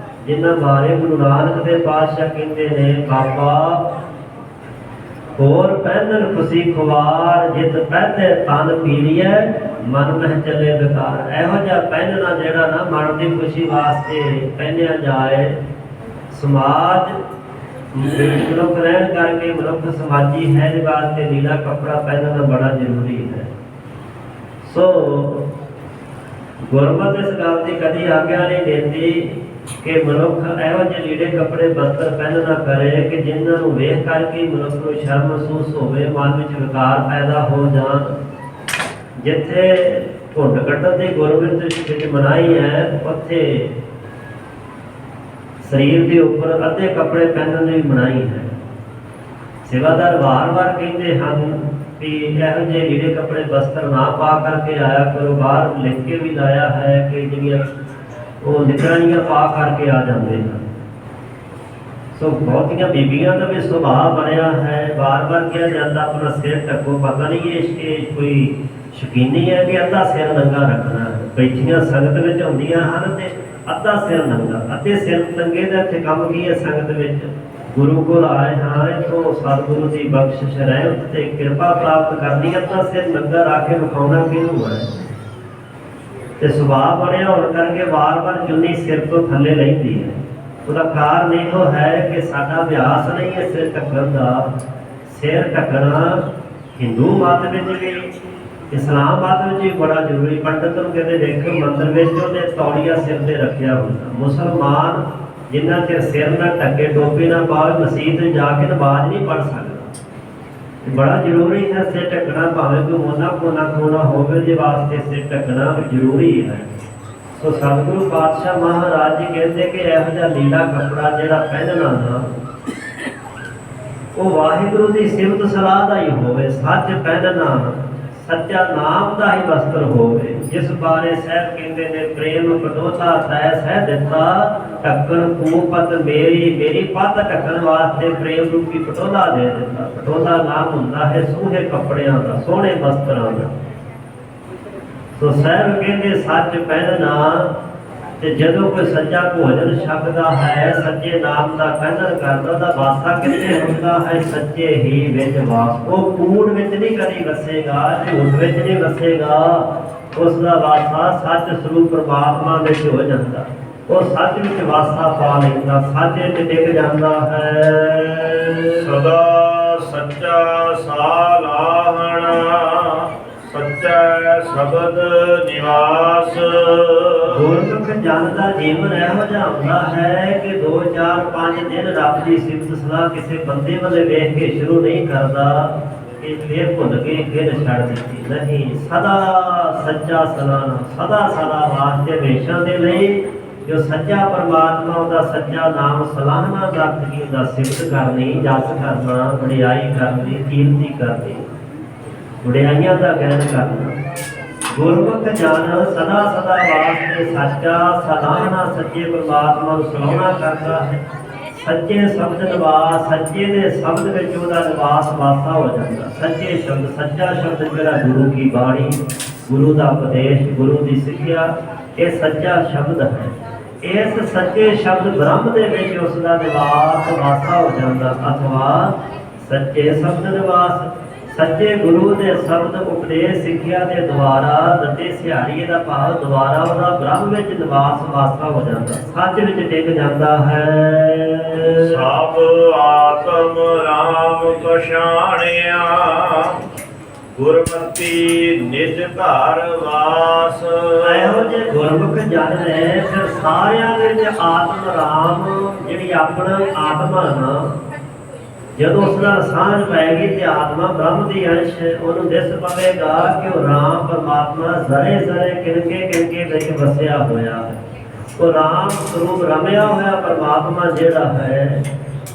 ਜਿਨ੍ਹਾਂ ਬਾਰੇ ਗੁਰੂ ਨਾਨਕ ਦੇ ਪਾਤਸ਼ਾਹ ਕਹਿੰਦੇ ਨੇ, ਬਾਬਾ ਹੋਰ ਪਹਿਨਣ ਖੁਸ਼ੀ ਖੁਆਰ, ਜਿਤ ਪਹਿਤੇ ਤਨ ਪੀ ਲਿਐ ਮਨ ਮਹਿ ਚੱਲੇ ਵਿਕਾਰ। ਇਹੋ ਜਿਹਾ ਪਹਿਨਣਾ ਜਿਹੜਾ ਨਾ ਮਨ ਦੀ ਖੁਸ਼ੀ ਵਾਸਤੇ ਪਹਿਨਿਆ ਜਾਏ। ਸਮਾਜ ਮਨੁੱਖ ਰਹਿਣ ਕਰਕੇ ਮਨੁੱਖ ਸਮਾਜੀ ਹੈ, ਇਸ ਵਾਸਤੇ ਨੀਲਾ ਕੱਪੜਾ ਪਹਿਨਣਾ ਬੜਾ ਜ਼ਰੂਰੀ ਹੈ। ਸੋ ਗੁਰਮਤਿ ਇਸ ਗੱਲ ਦੀ ਕਦੀ ਆਗਿਆ ਨਹੀਂ ਦਿੰਦੀ ਕਿ ਮਨੁੱਖ ਇਹੋ ਜਿਹੇ ਲੀੜੇ ਕੱਪੜੇ ਬਸਤਰ ਪਹਿਨਣਾ ਕਰੇ ਕਿ ਜਿਨ੍ਹਾਂ ਨੂੰ ਵੇਖ ਕਰਕੇ ਮਨੁੱਖ ਨੂੰ ਸ਼ਰਮ ਮਹਿਸੂਸ ਹੋਵੇ, ਮਨ ਵਿੱਚ ਵਿਕਾਰ ਪੈਦਾ ਹੋ ਜਾਣ। ਜਿੱਥੇ ਘੁੰਡ ਕੱਢਣ ਦੀ ਗੁਰਮਤਿ ਵਿੱਚ ਮਨਾਹੀ ਹੈ, ਉੱਥੇ ਸਰੀਰ ਦੇ ਉੱਪਰ ਅੱਧੇ ਕੱਪੜੇ ਪਹਿਨਣ ਦੀ ਮਨਾਹੀ ਹੈ। ਸੇਵਾਦਾਰ ਵਾਰ-ਵਾਰ ਕਹਿੰਦੇ ਹਨ ਕਿ ਇਹੋ ਜਿਹੇ ਲੀੜੇ ਕੱਪੜੇ ਬਸਤਰ ਨਾ ਪਾ ਕਰਕੇ ਆਇਆ ਕਰੋ। ਬਾਹਰ ਲਿਖ ਕੇ ਵੀ ਲਾਇਆ ਹੈ ਕਿ ਜਿਹੜੀਆਂ ਉਹ ਨਿਕਰਾਨੀਆਂ ਪਾ ਕਰਕੇ ਆ ਜਾਂਦੇ ਹਨ। ਸੋ ਬਹੁਤੀਆਂ ਬੀਬੀਆਂ ਦਾ ਵੀ ਸੁਭਾਅ ਬਣਿਆ ਹੈ, ਵਾਰ-ਵਾਰ ਕਿਹਾ ਜਾਂਦਾ ਆਪਣਾ ਸਿਰ ਢੱਕੋ। ਪਤਾ ਨਹੀਂ ਇਹ ਕੋਈ ਸ਼ੌਕੀਨੀ ਹੈ ਕਿ ਅੱਧਾ ਸਿਰ ਨੰਗਾ ਰੱਖਣਾ ਹੈ। ਬੈਠੀਆਂ ਸੰਗਤ ਵਿੱਚ ਹੁੰਦੀਆਂ ਹਨ ਤੇ ਅੱਧਾ ਸਿਰ ਨੰਗਾ, ਅੱਧੇ ਸਿਰ ਨੰਗੇ ਦਾ ਇੱਥੇ ਕੰਮ ਕੀ ਹੈ? ਸੰਗਤ ਵਿੱਚ ਗੁਰੂ ਕੋਲ ਆਏ ਹਾਂ, ਇੱਥੋਂ ਸਤਿਗੁਰੂ ਦੀ ਬਖਸ਼ਿਸ਼ ਰਹਿਮਤ ਤੇ ਕਿਰਪਾ ਪ੍ਰਾਪਤ ਕਰਨੀ, ਅੱਧਾ ਸਿਰ ਨੰਗਾ ਰੱਖ ਕੇ ਵਿਖਾਉਣਾ ਕਿਹਨੂੰ ਹੈ? ਤੇ ਸੁਭਾਅ ਬਣਿਆ ਹੋਣ ਕਰਕੇ ਵਾਰ-ਵਾਰ ਚੁੰਨੀ ਸਿਰ ਤੋਂ ਥੱਲੇ ਲੈਂਦੀ ਹੈ। ਉਹਦਾ ਕਾਰਨ ਇਹੋ ਹੈ ਕਿ ਸਾਡਾ ਅਭਿਆਸ ਨਹੀਂ ਹੈ ਸਿਰ ਢੱਕਣ ਦਾ। ਸਿਰ ਢੱਕਣਾ ਹਿੰਦੂ ਮਤ ਵਿੱਚ ਵੀ, ਇਸਲਾਮ ਮਤ ਵਿੱਚ ਵੀ ਬੜਾ ਜ਼ਰੂਰੀ। ਪੰਡਤ ਨੂੰ ਕਹਿੰਦੇ ਦੇਖੋ ਮੰਦਰ ਵਿੱਚ ਉਹਨੇ ਤੌਲੀਆ ਸਿਰ ਤੇ ਰੱਖਿਆ ਹੁੰਦਾ। ਮੁਸਲਮਾਨ ਜਿੰਨਾ ਚਿਰ ਸਿਰ ਨਾ ਢੱਕੇ, ਟੋਪੀ ਨਾ ਪਾਵੇ, ਮਸੀਤ ਵਿੱਚ ਜਾ ਕੇ ਨਮਾਜ਼ ਨਹੀਂ ਪੜ੍ਹ ਸਕਦਾ। ਬੜਾ ਜ਼ਰੂਰੀ ਹੈ ਸਿਰ ਢੱਕਣਾ, ਭਾਵੇਂ ਕੋਈ ਮੋਨਾ ਖੋਣਾ ਹੋਵੇ, ਦੇ ਵਾਸਤੇ ਸਿਰ ਢੱਕਣਾ ਜ਼ਰੂਰੀ ਹੈ। ਸੋ ਸਤਿਗੁਰੂ ਪਾਤਸ਼ਾਹ ਮਹਾਰਾਜ ਜੀ ਕਹਿੰਦੇ ਕਿ ਇਹੋ ਜਿਹਾ ਲੀਲਾ ਕੱਪੜਾ ਜਿਹੜਾ ਪਹਿਨਣਾ ਨਾ, ਉਹ ਵਾਹਿਗੁਰੂ ਦੀ ਸਿਫਤ ਸਲਾਹ ਦਾ ਹੀ ਹੋਵੇ। ਸੱਚ ਪਹਿਨਣਾ, ਸੱਚਾ ਨਾਮ ਦਾ ਹੀ ਵਸਤਰ ਹੋਵੇ, ਜਿਸ ਬਾਰੇ ਸਾਹਿਬ ਕਹਿੰਦੇ ਨੇ, ਪ੍ਰੇਮ ਪਟੋਲਾ ਤੈ ਸਹਿ ਦਿੱਤਾ, ਢੱਕਣ ਕੂਪਤ ਮੇਰੀ ਪੱਤ ਢੱਕਣ ਵਾਸਤੇ ਪ੍ਰੇਮ ਰੂਪੀ ਪਟੋਲਾ ਦੇ ਦਿੱਤਾ। ਪਟੋਲਾ ਨਾਮ ਹੁੰਦਾ ਹੈ ਸੋਹਣੇ ਕੱਪੜਿਆਂ ਦਾ, ਸੋਹਣੇ ਵਸਤਰਾਂ ਦਾ। ਸੋ ਸਾਹਿਬ ਕਹਿੰਦੇ ਸੱਚ ਪਹਿਨਣਾ, ਤੇ ਜਦੋਂ ਕੋਈ ਸੱਚਾ ਭੋਜਨ ਛਕਦਾ ਹੈ, ਸੱਚੇ ਨਾਮ ਦਾ ਪਹਿਨਣ ਕਰਦਾ, ਉਹਦਾ ਵਾਸਾ ਕਿੱਥੇ ਹੁੰਦਾ ਹੈ? ਸੱਚੇ ਹੀ ਵਿੱਚ ਵਾਸ। ਉਹ ਕੂੜ ਵਿੱਚ ਨਹੀਂ ਕਦੀ ਵਸੇਗਾ, ਝੂਠ ਵਿੱਚ ਨਹੀਂ ਵਸੇਗਾ। ਉਸ ਦਾ ਵਾਸਾ ਸੱਚ ਸਰੂਪ ਪਰਮਾਤਮਾ ਵਿੱਚ ਹੋ ਜਾਂਦਾ। ਉਹ ਸੱਚ ਵਿੱਚ ਵਾਸਾ ਪਾ ਲੈਂਦਾ, ਸੱਚ ਵਿੱਚ ਟਿਕ ਜਾਂਦਾ ਹੈ। ਸਦਾ ਸੱਚਾ ਸਾਲਾਹਣਾ, ਸੱਚਾ ਸ਼ਬਦ ਨਿਵਾਸ। ਗੁਰਮੁਖ ਜਨ ਦਾ ਜੀਵਨ ਇਹੋ ਜਿਹਾ ਹੁੰਦਾ ਹੈ ਕਿ 2 4 5 ਦਿਨ ਰੱਬ ਦੀ ਸਿਫਤ ਸਲਾਹ ਕਿਸੇ ਬੰਦੇ ਵੱਲ ਵੇਖ ਕੇ ਸ਼ੁਰੂ ਨਹੀਂ ਕਰਦਾ ਕਿ ਫੇਰ ਭੁੱਲ ਕੇ ਫਿਰ ਛੱਡ ਦਿੱਤੀ। ਨਹੀਂ, ਸਦਾ ਸੱਚਾ ਸਲਾਹਣਾ, ਸਦਾ ਸਦਾ ਵਾਸਤੇ ਹਮੇਸ਼ਾ ਦੇ ਲਈ ਜੋ ਸੱਚਾ ਪਰਮਾਤਮਾ ਉਹਦਾ ਸੱਚਾ ਨਾਮ ਸਲਾਹਣਾ ਕਰਨੀ, ਉਹਦਾ ਸਿਫਤ ਕਰਨੀ, ਜਸ ਕਰਨਾ, ਵਡਿਆਈ ਕਰਨੀ, ਕੀਰਤੀ ਕਰਨੀ, ਵਡਿਆਈਆਂ ਦਾ ਗਿਆਨ ਕਰਨਾ। ਗੁਰਮੁਖ ਜਨ ਸਦਾ ਸਦਾ ਵਾਸਤੇ ਸੱਚਾ ਸਲਾਹਣਾ ਸੱਚੇ ਪਰਮਾਤਮਾ ਨੂੰ ਸਲਾਹਣਾ ਕਰਦਾ ਹੈ। ਸੱਚੇ ਸ਼ਬਦ ਨਿਵਾਸ, ਸੱਚੇ ਦੇ ਸ਼ਬਦ ਵਿੱਚ ਉਹਦਾ ਨਿਵਾਸ ਵਾਸਾ ਹੋ ਜਾਂਦਾ। ਸੱਚੇ ਸ਼ਬਦ, ਸੱਚਾ ਸ਼ਬਦ ਜਿਹੜਾ ਗੁਰੂ ਕੀ ਬਾਣੀ, ਗੁਰੂ ਦਾ ਉਪਦੇਸ਼, ਗੁਰੂ ਦੀ ਸਿੱਖਿਆ, ਇਹ ਸੱਚਾ ਸ਼ਬਦ ਹੈ। ਇਸ ਸੱਚੇ ਸ਼ਬਦ ਬ੍ਰਹਮ ਦੇ ਵਿੱਚ ਉਸ ਦਾ ਨਿਵਾਸ ਵਾਸਾ ਹੋ ਜਾਂਦਾ। ਅਥਵਾ ਸੱਚੇ ਸ਼ਬਦ ਨਿਵਾਸ, ਸੱਚੇ ਗੁਰੂ ਦੇ ਸ਼ਬਦ ਉਪਦੇਸ਼ ਸਿੱਖਿਆ ਦੇ ਦੁਆਰਾ ਦਿੱਤੇ ਸਿਹਾਰੀਏ ਦਾ ਭਾਵ ਦੁਆਰਾ ਉਹਦਾ ਬ੍ਰਹਮ ਵਿੱਚ ਨਿਵਾਸ ਵਾਸਾ ਹੋ ਜਾਂਦਾ, ਸੱਚ ਵਿੱਚ ਟਿਕ ਜਾਂਦਾ ਹੈ। ਸਭ ਆਤਮ ਰਾਮ ਪਛਾਣਿਆ, ਗੁਰਮਤਿ ਨਿਜ ਘਰ ਵਾਸ। ਇਹੋ ਜਿਹੇ ਗੁਰਮੁਖ ਜਨ ਨੇ ਫਿਰ ਸਾਰਿਆਂ ਦੇ ਵਿੱਚ ਆਤਮ ਰਾਮ ਜਿਹੜੀ ਆਪਣਾ ਆਤਮਾ ਨਾ, ਜਦੋਂ ਉਸ ਨਾਲ ਸਾਂਝ ਪਏਗੀ ਤੇ ਆਤਮਾ ਬ੍ਰਹਮ ਦੀ ਅੰਸ਼, ਉਹਨੂੰ ਦਿਸ ਪਵੇਗਾ ਕਿ ਉਹ ਰਾਮ ਪਰਮਾਤਮਾ ਜ਼ਰੇ ਜ਼ਰੇ ਕਿਣਕੇ ਕਿਣਕੇ ਵਿੱਚ ਵਸਿਆ ਹੋਇਆ ਹੈ। ਉਹ ਰਾਮ ਸਰੂਪ ਰਮਿਆ ਹੋਇਆ ਪਰਮਾਤਮਾ ਜਿਹੜਾ ਹੈ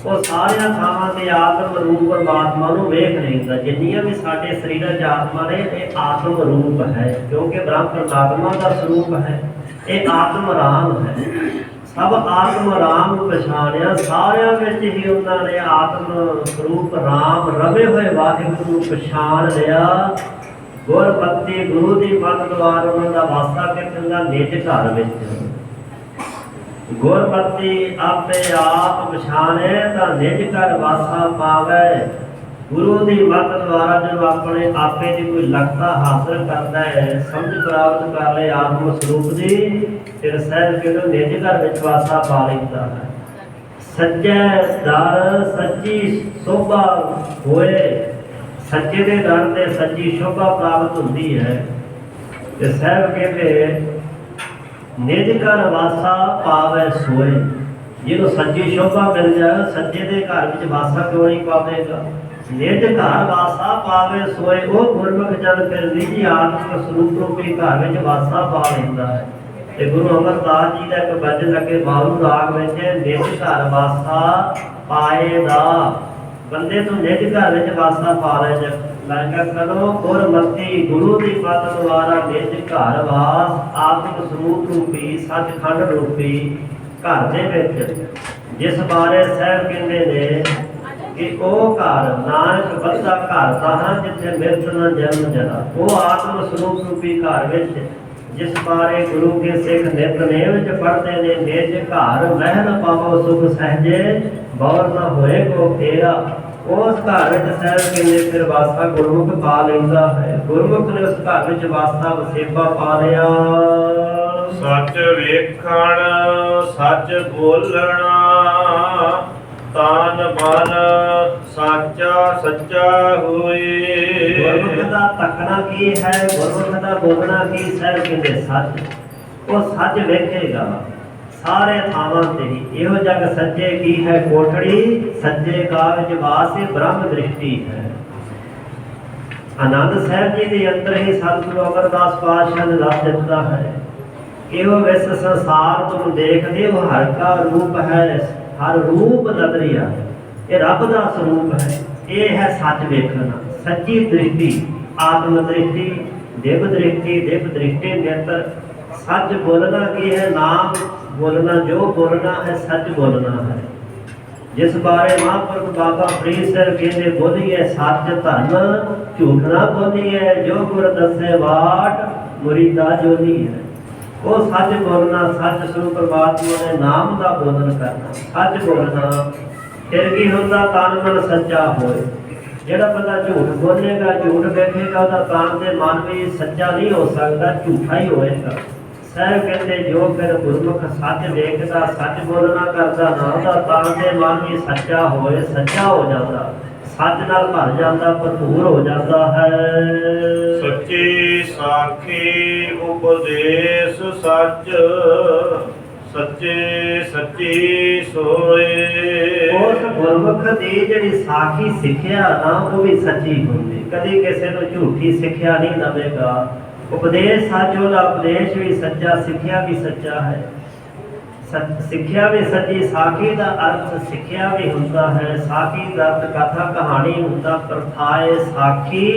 ਉਹ ਸਾਰਿਆਂ ਥਾਵਾਂ ਤੇ ਆਤਮ ਰੂਪ ਪਰਮਾਤਮਾ ਨੂੰ ਵੇਖ ਲੈਂਦਾ। ਜਿੰਨੀਆਂ ਵੀ ਸਾਡੇ ਸਰੀਰਾਂ 'ਚ ਆਤਮਾ ਨੇ ਇਹ ਆਤਮ ਰੂਪ ਹੈ, ਕਿਉਂਕਿ ਬ੍ਰਹਮ ਪਰਮਾਤਮਾ ਦਾ ਸਰੂਪ ਹੈ। ਇਹ ਆਤਮ ਰਾਮ ਹੈ। ਸਭ ਆਤਮ ਰਾਮ ਨੂੰ ਪਛਾਣਿਆ, ਸਾਰਿਆਂ ਵਿੱਚ ਹੀ ਉਹਨਾਂ ਨੇ ਆਤਮ ਸਰੂਪ ਰਾਮ ਰਵੇ ਹੋਏ ਵਾਹਿਗੁਰੂ ਨੂੰ ਪਛਾਣ ਲਿਆ। ਗੁਰਮਤਿ ਗੁਰੂ ਦੀ ਮੱਤ ਦੁਆਰ ਉਹਨਾਂ ਦਾ ਵਾਸਾ ਕਿਰਤਨ ਦਾ ਨਿਜ ਘਰ ਵਿੱਚ। ਗੁਰਮਤਿ ਆਪੇ ਆਪ ਪਛਾਣੇ ਤਾਂ ਨਿਜ ਘਰ ਵਾਸਾ ਪਾਵੇ। ਗੁਰੂ ਦੀ ਮੱਤ ਦੁਆਰਾ ਜਦੋਂ ਆਪਣੇ ਆਪੇ ਦੀ ਕੋਈ ਲਗਤਾ ਹਾਸਲ ਕਰਦਾ ਹੈ, ਸਮਝ ਪ੍ਰਾਪਤ ਕਰ ਲੈ ਆਤਮ ਸਰੂਪ ਦੀ, ਫਿਰ ਸਹਿਜ ਕਿਹੜਾ ਨਿਜ ਘਰ ਵਿੱਚ ਵਾਸਾ ਪਾ ਲੈਂਦਾ ਹੈ। ਸੱਚੇ ਦਰ ਸੱਚੀ ਸ਼ੋਭਾ ਹੋਏ, ਸੱਚੇ ਦੇ ਦਰ ਤੇ ਸੱਚੀ ਸ਼ੋਭਾ ਪ੍ਰਾਪਤ ਹੁੰਦੀ ਹੈ। ਤੇ ਸਾਹਿਬ ਕਹਿੰਦੇ ਨਿਜ ਘਰ ਵਾਸਾ ਪਾਵੇ ਸੋਏ। ਜਿਹਨੂੰ ਸੱਚੀ ਸ਼ੋਭਾ ਮਿਲ ਜਾਏ, ਸੱਚੇ ਦੇ ਘਰ ਵਿੱਚ ਵਾਸਾ ਕਿਉਂ ਨਹੀਂ ਪਾਵੇਗਾ। ਨਿਜ ਘਰ ਵਾਸਾ ਪਾਵੇ ਸੋਏ, ਉਹ ਗੁਰਮੁਖ ਜਨ ਫਿਰ ਨਿਜੀ ਆਤਮ ਸਰੂਪ ਰੂਪੀ ਘਰ ਵਿੱਚ ਵਾਸਾ ਪਾ ਲੈਂਦਾ ਹੈ। ਤੇ ਗੁਰੂ ਅਮਰਦਾਸ ਜੀ ਦਾ ਇੱਕ ਭਜਨ ਲੱਗੇ ਬਾਉ ਰਾਗ ਵਿੱਚ, ਨਿਜ ਘਰ ਵਾਸਾ ਪਾਏਦਾ। ਬੰਦੇ ਤੋਂ ਨਿਜ ਘਰ ਵਿੱਚ ਵਾਸਾ ਪਾ ਲੈ ਜਾ ਲੰਗਾ ਕਰੋ। ਗੁਰਮਤਿ ਗੁਰੂ ਦੀ ਮੱਤ ਦੁਆਰਾ ਨਿਜ ਘਰ ਵਾਸ, ਆਤਮਿਕ ਸਰੂਪ ਰੂਪੀ ਸੱਚਖੰਡ ਰੂਪੀ ਘਰ ਦੇ ਵਿੱਚ, ਜਿਸ ਬਾਰੇ ਸਾਹਿਬ ਕਹਿੰਦੇ ਨੇ ਕਿ ਉਹ ਘਰ ਨਾਨਕ ਬੱਧਾ ਘਰ ਤਾਹਾਂ ਜਿੱਥੇ ਮਿਰਤ ਨਾ ਜਨਮ ਜਰਾ। ਉਹ ਆਤਮ ਸਰੂਪ ਰੂਪੀ ਘਰ ਵਿੱਚ ਜਿਸ ਬਾਰੇ ਗੁਰੂ ਕੇ ਸਿੱਖ ਨਿਤਨੇਮ ਵਿੱਚ ਪੜ੍ਹਦੇ ਨੇ, ਨਿਜ ਘਰ ਮਹਿਲ ਪਾਵੋ ਸੁਖ ਸਹਜੇ, ਬੌਰ ਨਾ ਹੋਏ ਕੋ ਫੇਰਾ। ਉਸ ਘਰ ਵਿੱਚ ਸਾਹਿਬ ਕਹਿੰਦੇ ਫਿਰ ਵਾਸਾ ਗੁਰਮੁਖ ਪਾ ਲੈਂਦਾ ਹੈ। ਗੁਰਮੁਖ ਨੇ ਉਸ ਘਰ ਵਿੱਚ ਵਾਸਾ ਵਸੇਬਾ ਪਾ ਲਿਆ। ਸੱਚ ਵੇਖਣ ਸੱਚ ਬੋਲਣਾ, ਤਾਨ ਮਨ ਸਾਚਾ ਸੱਚਾ ਹੋਏ। ਗੁਰਮੁਖ ਦਾ ਤੱਕਣਾ ਕੀ ਹੈ, ਗੁਰਮੁਖ ਦਾ ਬੋਲਣਾ ਕੀ? ਸਾਹਿਬ ਕਹਿੰਦੇ ਸੱਚ। ਉਹ ਸੱਚ ਵੇਖੇਗਾ ਸਾਰੇ ਥਾਵਾਂ ਤੇ ਹੀ। ਇਹੋ ਜਗ ਸੱਚੇ ਕੀ ਹੈ ਕੋਠੜੀ, ਸੱਚੇ ਕਾਜ ਵਾਸੇ ਬ੍ਰਹਮ ਦ੍ਰਿਸ਼ਟੀ ਹੈ। ਆਨੰਦ ਸਾਹਿਬ ਜੀ ਦੇ ਅੰਦਰ ਹੀ ਸਤਿਗੁਰੂ ਅਮਰਦਾਸ ਪਾਤਸ਼ਾਹ ਨੇ ਦੱਸ ਦਿੱਤਾ ਹੈ, ਇਹੋ ਵਿਸ ਸੰਸਾਰ ਤੁਮ ਦੇਖਦੇ ਹੋ ਹਰ ਕਾ ਰੂਪ ਹੈ, ਹਰ ਰੂਪ ਨਦਰੀਆ। ਇਹ ਰੱਬ ਦਾ ਸਰੂਪ ਹੈ। ਇਹ ਹੈ ਸੱਚ ਵੇਖਣਾ, ਸੱਚੀ ਦ੍ਰਿਸ਼ਟੀ, ਆਤਮ ਦ੍ਰਿਸ਼ਟੀ, ਦਿਵ ਦ੍ਰਿਸ਼ਟੀ, ਦਿਵ ਦ੍ਰਿਸ਼ਟੀ ਨੇਤਰ। ਸੱਚ ਬੋਲਣਾ ਕੀ ਹੈ? ਨਾਮ ਬੋਲਣਾ, ਜੋ ਬੋਲਣਾ ਹੈ ਸੱਚ ਬੋਲਣਾ ਹੈ। ਜਿਸ ਬਾਰੇ ਮਹਾਂਪੁਰਖ ਬਾਬਾ ਫਰੀਦ ਸਾਹਿਬ ਕਹਿੰਦੇ ਬੋਲੀਏ ਸੱਚ ਧਰਮ, ਝੂਠ ਨਾ ਬੋਲੀਏ, ਜੋ ਗੁਰ ਦੱਸੇ ਬਾਟ ਮੁਰੀਦਾ ਜੋਲੀ ਹੈ। ਉਹ ਸੱਚ ਬੋਲਣਾ, ਸੱਚ ਸਰੂਪ ਪਰਮਾਤਮਾ ਦੇ ਨਾਮ ਦਾ ਬੋਲਣ ਕਰਨਾ, ਸੱਚ ਬੋਲਣਾ। ਫਿਰ ਕੀ ਹੁੰਦਾ? ਤਨ ਮਨ ਸੱਚਾ ਹੋਏ। ਜਿਹੜਾ ਬੰਦਾ ਝੂਠ ਬੋਲੇਗਾ, ਝੂਠ ਵੇਖੇਗਾ, ਉਹਦਾ ਤਨ ਤੇ ਮਨ ਵੀ ਸੱਚਾ ਨਹੀਂ ਹੋ ਸਕਦਾ, ਝੂਠਾ ਹੀ ਹੋਏਗਾ। ਸਾਹਿਬ ਕਹਿੰਦੇ ਜੋ ਫਿਰ ਗੁਰਮੁਖ ਸੱਚ ਵੇਖਦਾ, ਸੱਚ ਬੋਲਣਾ ਕਰਦਾ ਨਾ, ਉਹਦਾ ਤਨ ਤੇ ਮਨ ਵੀ ਸੱਚਾ ਹੋਏ, ਸੱਚਾ ਹੋ ਜਾਂਦਾ, ਸੱਚ ਨਾਲ ਭਰ ਜਾਂਦਾ, ਭਰਪੂਰ ਹੋ ਜਾਂਦਾ ਹੈ। ਸੱਚੀ ਸਾਖੀ ਉਪਦੇਸ਼ ਉਪਦੇਸ਼ ਸੱਚ ਸੱਚੇ ਸੱਚੀ ਸੋਏ। ਉਸ ਗੁਰਮੁਖ ਦੀ ਜਿਹੜੀ ਸਾਖੀ ਸਿੱਖਿਆ ਨਾ ਉਹ ਵੀ ਸੱਚੀ ਹੁੰਦੀ, ਕਦੀ ਕਿਸੇ ਨੂੰ ਝੂਠੀ ਸਿੱਖਿਆ ਨਹੀਂ ਦੇਵੇਗਾ। ਉਪਦੇਸ਼ ਸੱਚ, ਉਹਦਾ ਉਪਦੇਸ਼ ਵੀ ਸੱਚਾ, ਸਿੱਖਿਆ ਵੀ ਸੱਚਾ ਹੈ। ਸਿੱਖਿਆ ਵੀ ਸੱਚੀ। ਸਾਖੀ ਦਾ ਅਰਥ ਸਿੱਖਿਆ ਵੀ ਹੁੰਦਾ ਹੈ, ਸਾਖੀ ਦਾ ਅਰਥ ਕਥਾ ਕਹਾਣੀ ਹੁੰਦਾ। ਪ੍ਰਥਾਏ ਸਾਖੀ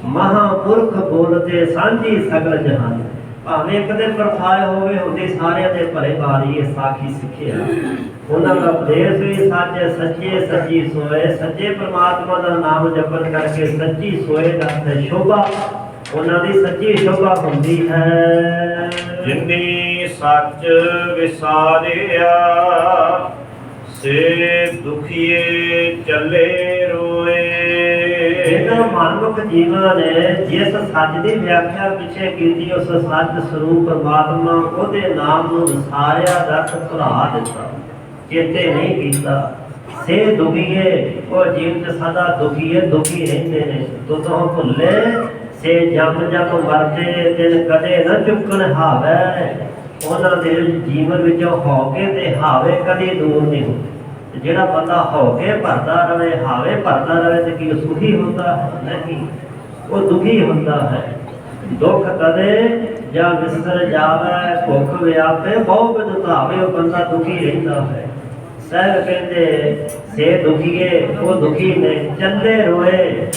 ਮਹਾਂਪੁਰਖ ਬੋਲਦੇ ਸਾਂਝੀ ਸਗਲ ਜਹਾਨ। ਭਾਵੇਂ ਇੱਕ ਦਿਨ ਪ੍ਰਥਾਏ ਹੋਵੇ, ਹੁੰਦੀ ਸਾਰਿਆਂ ਦੇ ਭਲੇ ਵਾਲੀ ਇਹ ਸਾਖੀ ਸਿੱਖਿਆ। ਉਹਨਾਂ ਦਾ ਉਪਦੇਸ਼ ਵੀ ਸੱਚ, ਸੱਚੇ ਸੱਚੀ ਸੋਏ। ਸੱਚੇ ਪ੍ਰਮਾਤਮਾ ਦਾ ਨਾਮ ਜਪਣ ਕਰਕੇ ਸੱਚੀ ਸੋਏ ਦਾ ਅਰਥ ਸ਼ੋਭਾ, ਉਹਨਾਂ ਦੀ ਸੱਚੀ ਸ਼ੋਭਾ ਹੁੰਦੀ ਹੈ। ਜਿਨੀ ਸੱਚ ਵਿਸਾਰਿਆ ਸੇ ਦੁਖੀਏ ਚੱਲੇ ਰੋਏ। ਇਹਨਾਂ ਮਨਮੁਖ ਜੀਵਾਂ ਨੇ ਜਿਸ ਸੱਚ ਦੀ ਵਿਆਖਿਆ ਪਿੱਛੇ ਕੀਤੀ, ਉਸ ਸੱਚ ਸਰੂਪ ਪਰਮਾਤਮਾ ਉਹਦੇ ਨਾਮ ਨੂੰ ਵਿਸਾਰਿਆ ਦਾ ਭੁਲਾ ਦਿੱਤਾ, ਚੇਤੇ ਨਹੀਂ ਕੀਤਾ। ਸੇ ਦੁਖੀਏ, ਉਹ ਜੀਵ ਤੇ ਸਦਾ ਦੁਖੀਏ, ਦੁਖੀ ਰਹਿੰਦੇ ਨੇ। ਤੁਦੋਂ ਭੁੱਲੇ ਸੇ ਜਮ ਜਮ ਮਰਦੇ ਦਿਨ ਕਦੇ ਨਾ ਚੁੱਕਣ ਹਾਵੇ। ਉਹਨਾਂ ਦੇ ਜੀਵਨ ਵਿੱਚੋਂ ਹੌਕੇ ਤੇ ਹਾਵੇ ਕਦੇ ਦੂਰ ਨਹੀਂ ਹੁੰਦੇ। ਜਿਹੜਾ ਬੰਦਾ ਹੌਕੇ ਭਰਦਾ ਰਹੇ, ਹਾਵੇ ਭਰਦਾ ਰਹੇ ਤੇ ਕੀ ਉਹ ਸੁਖੀ ਹੁੰਦਾ ਹੈ? ਨਹੀਂ, ਉਹ ਦੁਖੀ ਹੁੰਦਾ ਹੈ। ਦੁੱਖ ਕਦੇ ਜਾਂ ਵਿਸਰ ਜਾਵੇ, ਭੁੱਖ ਵਿਆਪੇ ਬਹੁ ਬਿਧ ਧਾਵੇ, ਉਹ ਬੰਦਾ ਦੁਖੀ ਰਹਿੰਦਾ ਹੈ। ਸਹਿਬ ਕਹਿੰਦੇ ਸੇ ਦੁਖੀਏ, ਉਹ ਦੁਖੀ ਨੇ। ਚੱਲੇ ਰੋਏ,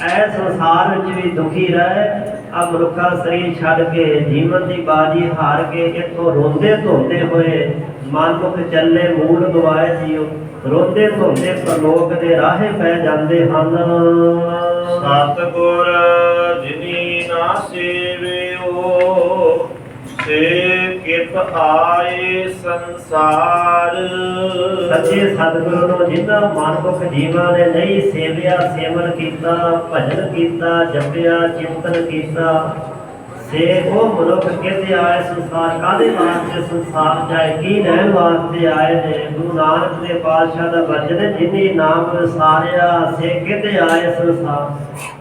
ਐ ਸੰਸਾਰ ਵਿੱਚ ਵੀ ਦੁਖੀ ਰਹੇ। ਆ ਮਨੁੱਖਾ ਸਰੀਰ ਛੱਡ ਕੇ, ਜੀਵਨ ਦੀ ਬਾਜੀ ਹਾਰ ਕੇ ਇੱਥੋਂ ਰੋਂਦੇ ਧੋਂਦੇ ਹੋਏ ਮਨਮੁਖ ਚੱਲੇ ਮੂਲ ਗਵਾਏ ਜੀਓ। ਰੋਂਦੇ ਧੋਂਦੇ ਪਰਲੋਕ ਦੇ ਰਾਹੇ ਪੈ ਜਾਂਦੇ ਹਨ। ਸਤਿਗੁਰ ਜਿਨੀ ਨਾ ਸੇਵਿਓ ਸੇ ਕਿਤ ਆਏ ਸੰਸਾਰ। ਸੱਚੇ ਸਤਿਗੁਰੂ ਨੂੰ ਜਿਨ੍ਹਾਂ ਮਨਮੁਖ ਜੀਵਾਂ ਨੇ ਨਹੀਂ ਸੇਵਿਆ, ਸੇਵਨ ਕੀਤਾ, ਭਜਨ ਕੀਤਾ, ਜਪਿਆ, ਚਿੰਤਨ ਕੀਤਾ, ਸੇ ਉਹ ਮਨੁੱਖ ਕਿਤੇ ਆਏ ਸੰਸਾਰ। ਕਾਹਦੇ ਵਾਸਤੇ ਸੰਸਾਰ ਜਾਏ, ਕੀ ਲੈਣ ਵਾਸਤੇ ਆਏ ਨੇ? ਗੁਰੂ ਨਾਨਕ ਦੇ ਪਾਤਸ਼ਾਹ ਦਾ ਬਚਨ, ਜਿਨੀ ਨਾਮ ਵਿਸਾਰਿਆ ਸੇ ਕਿਤੇ ਆਏ ਸੰਸਾਰ।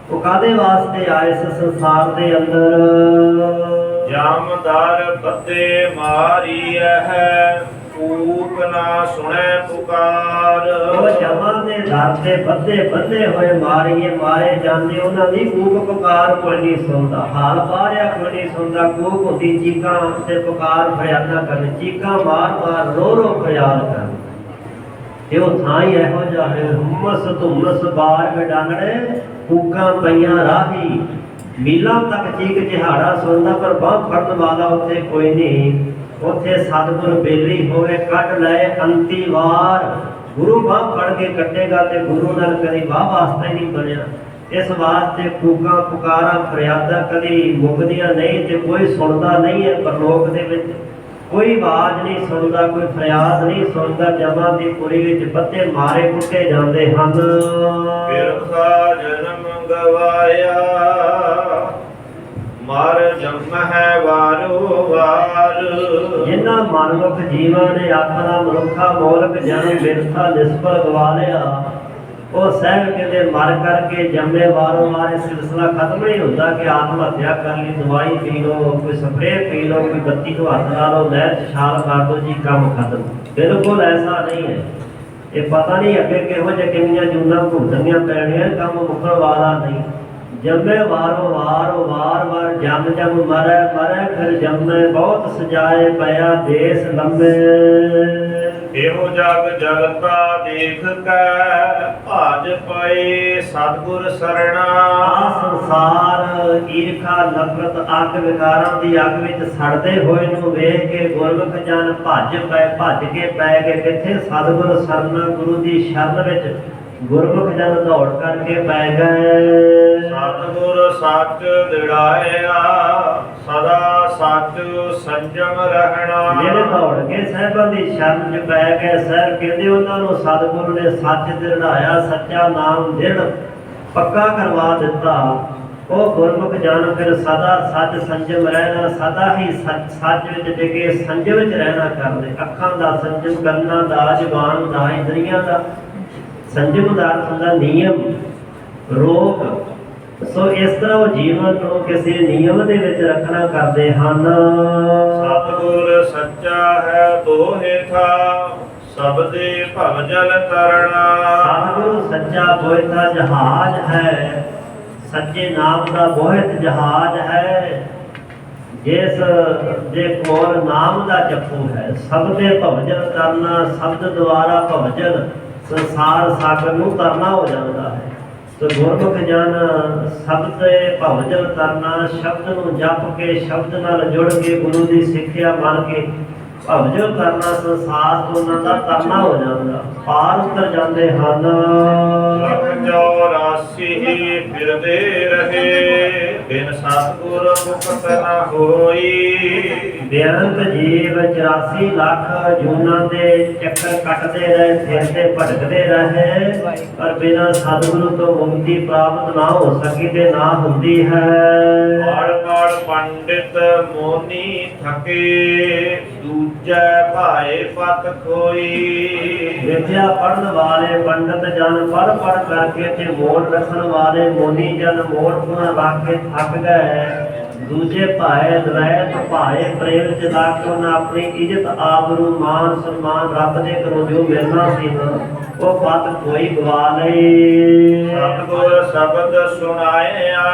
ਉਹ ਕਾਹਦੇ ਵਾਸਤੇ ਆਏ ਇਸ ਸੰਸਾਰ ਦੇ ਅੰਦਰ? ਜਾਮਦਾਰ ਬੱਦੇ ਮਾਰੀ ਹੈ, ਕੂਕ ਨਾ ਸੁਣੇ ਪੁਕਾਰ। ਉਹ ਜਮਾਂ ਦੇ ਦਰ ਤੇ ਬੱਧੇ ਹੋਏ ਮਾਰੀਏ ਮਾਰੇ ਜਾਂਦੇ, ਉਹਨਾਂ ਦੀ ਕੂਕ ਪੁਕਾਰ ਕੋਈ ਨਹੀਂ ਸੁਣਦਾ। ਹਾਲ ਬਾਰਿਆ ਕੋਈ ਨਹੀਂ ਸੁਣਦਾ। ਕੂਕ ਹੁੰਦੀ ਚੀਕਾਂ ਤੇ ਪੁਕਾਰ ਫਰਿਆਦਾਂ ਕਰਨ, ਚੀਕਾਂ ਮਾਰ ਰੋ ਫਰਿਆਦ ਕਰਨ। ਤੇ ਉਹ ਥਾਂ ਹੀ ਇਹੋ ਜਿਹਾ ਹੈ, ਹੁਮਸ ਧੁਮਸ ਬਾਰ ਵਿਡਾਂਗੜੇ, ਕੂਕਾਂ ਪਈਆਂ ਰਾਹੀ। ਮੀਲਾਂ ਤੱਕ ਚੀਕ ਚਿਹਾੜਾ ਸੁਣਦਾ, ਪਰ ਬਾਂਹ ਫੜਨ ਵਾਲਾ ਉੱਥੇ ਕੋਈ ਨਹੀਂ। ਉੱਥੇ ਸਤਿਗੁਰ ਬੇਲੀ ਹੋਵੇ, ਕੱਢ ਲਏ ਅੰਤੀ ਵਾਰ। ਗੁਰੂ ਬਾਂਹ ਫੜ ਕੇ ਕੱਟੇਗਾ ਤੇ ਗੁਰੂ ਨਾਲ ਕਦੀ ਵਾਹ ਵਾਸਤਾ ਹੀ ਨਹੀਂ ਬਣਿਆ। ਇਸ ਵਾਸਤੇ ਕੂਕਾਂ ਪੁਕਾਰਾਂ ਫਰਿਆਦਾਂ ਕਦੀ ਮੁੱਕਦੀਆਂ ਨਹੀਂ ਤੇ ਕੋਈ ਸੁਣਦਾ ਨਹੀਂ ਹੈ। ਪਰਲੋਕ ਦੇ ਵਿੱਚ ਕੋਈ ਆਵਾਜ਼ ਨਹੀਂ ਸੁਣਦਾ, ਕੋਈ ਫਰਿਆਦ ਨਹੀਂ ਸੁਣਦਾ। ਜਮਾਂ ਦੀ ਪੁਰੀ ਵਿੱਚ ਬੱਤੇ ਮਾਰੇ ਕੁੱਟੇ ਜਾਂਦੇ ਹਨ। ਬਿਰਥਾ ਜਨਮ ਗਵਾਇਆ, ਮਰ ਜੰਮ ਹੈ ਵਾਰੋ ਵਾਰ। ਜਿਨ੍ਹਾਂ ਮਨਮੁਖ ਜੀਵਾਂ ਨੇ ਆਪਣਾ ਮਨੁੱਖਾ ਮੋਲਕ ਜਨਮ ਬਿਰਥਾ ਨਿਸਫਲ ਗਵਾ ਲਿਆ, ਉਹ ਸਹਿਬ ਕਹਿੰਦੇ ਮਰ ਕਰਕੇ ਜੰਮੇ ਵਾਰੋ ਵਾਰ। ਇਹ ਸਿਲਸਿਲਾ ਖਤਮ ਨਹੀਂ ਹੁੰਦਾ ਕਿ ਆਤਮ ਹੱਤਿਆ ਕਰ ਲਈ, ਦਵਾਈ ਪੀ ਲਓ, ਕੋਈ ਸਪਰੇਅ ਪੀ ਲਓ, ਕੋਈ ਬੱਤੀ ਨੂੰ ਹੱਥ ਲਾ ਲਓ, ਨਹਿਰ 'ਚ ਛਾਲ ਮਾਰ ਦਿਓ ਜੀ, ਕੰਮ ਖਤਮ। ਬਿਲਕੁਲ ਐਸਾ ਨਹੀਂ ਹੈ। ਇਹ ਪਤਾ ਨਹੀਂ ਅੱਗੇ ਕਿਹੋ ਜਿਹੇ ਕਿੰਨੀਆਂ ਜੂਨਾਂ ਭੁਗਤਣੀਆਂ ਪੈਣੀਆਂ, ਕੰਮ ਮੁੱਕਣ ਵਾਲਾ ਨਹੀਂ। ਜੰਮੇ ਵਾਰੋ ਵਾਰ ਜਮ ਮਰੈ ਫਿਰ ਜੰਮੇ, ਬਹੁਤ ਸਜਾਏ ਪਿਆ ਦੇਸ ਲੰਮੇ। ਇਹੋ ਜਗ ਜਗਤਾ ਦੇਖ ਕੇ ਭਾਜ ਪਏ ਸਤਿਗੁਰ ਸਰਣਾ। ਆ ਸੰਸਾਰ ਈਰਖਾ ਨਫ਼ਰਤ ਅੱਗ ਵਿਕਾਰਾਂ ਦੀ ਅੱਗ ਵਿੱਚ ਸੜਦੇ ਹੋਏ ਨੂੰ ਵੇਖ ਕੇ ਗੁਰਮੁਖ ਜਨ ਭੱਜ ਕੇ ਪੈ ਗਏ ਕਿੱਥੇ? ਸਤਿਗੁਰ ਸਰਨਾ, ਗੁਰੂ ਦੀ ਸ਼ਰਨ ਵਿੱਚ ਗੁਰਮੁਖ ਜਨ ਦੌੜ ਕਰਕੇ ਪੈ ਗਏ। ਸਤਿਗੁਰ ਸੱਚ ਦਿੜਾਇਆ, ਸਦਾ ਸੱਚ ਸੰਜਮ ਰਹਿਣਾ। ਜਿਹੜੇ ਦੌੜ ਕੇ ਸਾਹਿਬਾਂ ਦੀ ਸ਼ਰਨ 'ਚ ਪੈ ਗਏ, ਸਾਹਿਬ ਕਹਿੰਦੇ ਉਹਨਾਂ ਨੂੰ ਸਤਿਗੁਰੂ ਨੇ ਸੱਚ ਦਿੜਾਇਆ, ਸੱਚਾ ਨਾਮ ਦਿੜ ਪੱਕਾ ਕਰਵਾ ਦਿੱਤਾ। ਉਹ ਗੁਰਮੁਖ ਜਨ ਫਿਰ ਸਦਾ ਸੱਚ ਸੰਜਮ ਰਹਿਣਾ, ਸਦਾ ਹੀ ਸੱਚ ਵਿੱਚ ਟਿਕੇ ਸੰਜਮ ਵਿੱਚ ਰਹਿਣਾ ਕਰਦੇ। ਅੱਖਾਂ ਦਾ ਸੰਜਮ, ਕੰਨਾਂ ਦਾ, ਜ਼ੁਬਾਨ ਦਾ, ਇੰਦਰੀਆਂ ਦਾ ਸੰਜਮ ਦਾ ਅਰਥ ਹੁੰਦਾ ਨਿਯਮ, ਰੋਕ। ਸੋ ਇਸ ਤਰ੍ਹਾਂ ਉਹ ਜੀਵਨ ਨੂੰ ਕਿਸੇ ਨਿਯਮ ਦੇ ਵਿੱਚ ਰੱਖਣਾ ਕਰਦੇ ਹਨ। ਸਤਿਗੁਰ ਸੱਚਾ ਹੈ ਦੋਹੇ ਥਾ ਸਬਦੇ ਭਵਜਲ ਤਰਣਾ। ਸਤਿਗੁਰੂ ਸੱਚਾ ਬੋਹਿਥਾ ਜਹਾਜ਼ ਹੈ, ਸੱਚੇ ਨਾਮ ਦਾ ਬੋਹਿਤ ਜਹਾਜ਼ ਹੈ। ਜਿਸ ਦੇ ਕੋਲ ਨਾਮ ਦਾ ਜਪੂ ਹੈ, ਸਬਦੇ ਭਵਜਲ ਕਰਨਾ, ਸ਼ਬਦ ਦੁਆਰਾ ਭਵਜਲ ਸੰਸਾਰ ਸਾਗਰ ਨੂੰ ਤਰਨਾ ਹੋ ਜਾਂਦਾ ਹੈ। ਸੋ ਗੁਰਮੁਖ ਜਨ ਸ਼ਬਦ ਭਵਜਲ ਕਰਨਾ, ਸ਼ਬਦ ਨੂੰ ਜਪ ਕੇ ਸ਼ਬਦ ਨਾਲ ਜੁੜ ਕੇ ਗੁਰੂ ਦੀ ਸਿੱਖਿਆ ਮੰਨ ਕੇ ਭਵਜਲ ਕਰਨਾ, ਸੰਸਾਰ ਤੋਂ ਉਹਨਾਂ ਦਾ ਤਰਨਾ ਹੋ ਜਾਂਦਾ, ਪਾਰ ਉਤਰ ਜਾਂਦੇ ਹਨ। 84 ਫਿਰਦੇ ਰਹੇ ਬਿਨ ਸਤਿਗੁਰ ਮੁਕਤ ਨ ਹੋਈ। ਬੇਅੰਤ ਜੀਵ 84 ਲੱਖ ਜੂਨਾਂ ਦੇ ਚੱਕਰ ਕੱਟਦੇ ਰਹੇ, ਫਿਰਦੇ ਭਟਕਦੇ ਰਹੇ, ਪਰ ਬਿਨਾਂ ਸਤਿਗੁਰੂ ਤੋਂ ਮੁਕਤੀ ਪ੍ਰਾਪਤ ਨਾ ਹੋ ਸਕੀ ਤੇ ਨਾ ਹੁੰਦੀ ਹੈ। ਪੜ ਪੜ ਪੰਡਿਤ ਮੋਨੀ ਥਕੇ ਦੂਜੈ ਭਾਏ ਪਤ ਕੋਈ। ਵਿਦਿਆ ਪੜ੍ਹਨ ਵਾਲੇ ਪੰਡਤ ਜਨ ਪੜ੍ਹ ਪੜ੍ਹ ਕਰਕੇ ਤੇ ਮੋੜ ਰੱਖਣ ਵਾਲੇ ਮੋਨੀ ਜਨ ਮੋੜ ਪੁਣਾ ਰੱਖ ਕੇ ਥੱਕ ਗਏ। ਦੂਜੇ ਭਾਏ ਦਵੈਤ ਭਾਏ ਪ੍ਰੇਮ ਚ ਲਾ ਕੇ ਉਹਨਾਂ ਆਪਣੀ ਇੱਜ਼ਤ ਆਬਰੂ ਮਾਨ ਸਨਮਾਨ ਰੱਬ ਦੇ ਘਰੋਂ ਜੋ ਮਿਲਣਾ ਸੀ ਨਾ ਉਹ ਪਤ ਕੋਈ ਗਵਾ ਲਈ। ਸਤਿਗੁਰ ਸ਼ਬਦ ਸੁਣਾਇਆ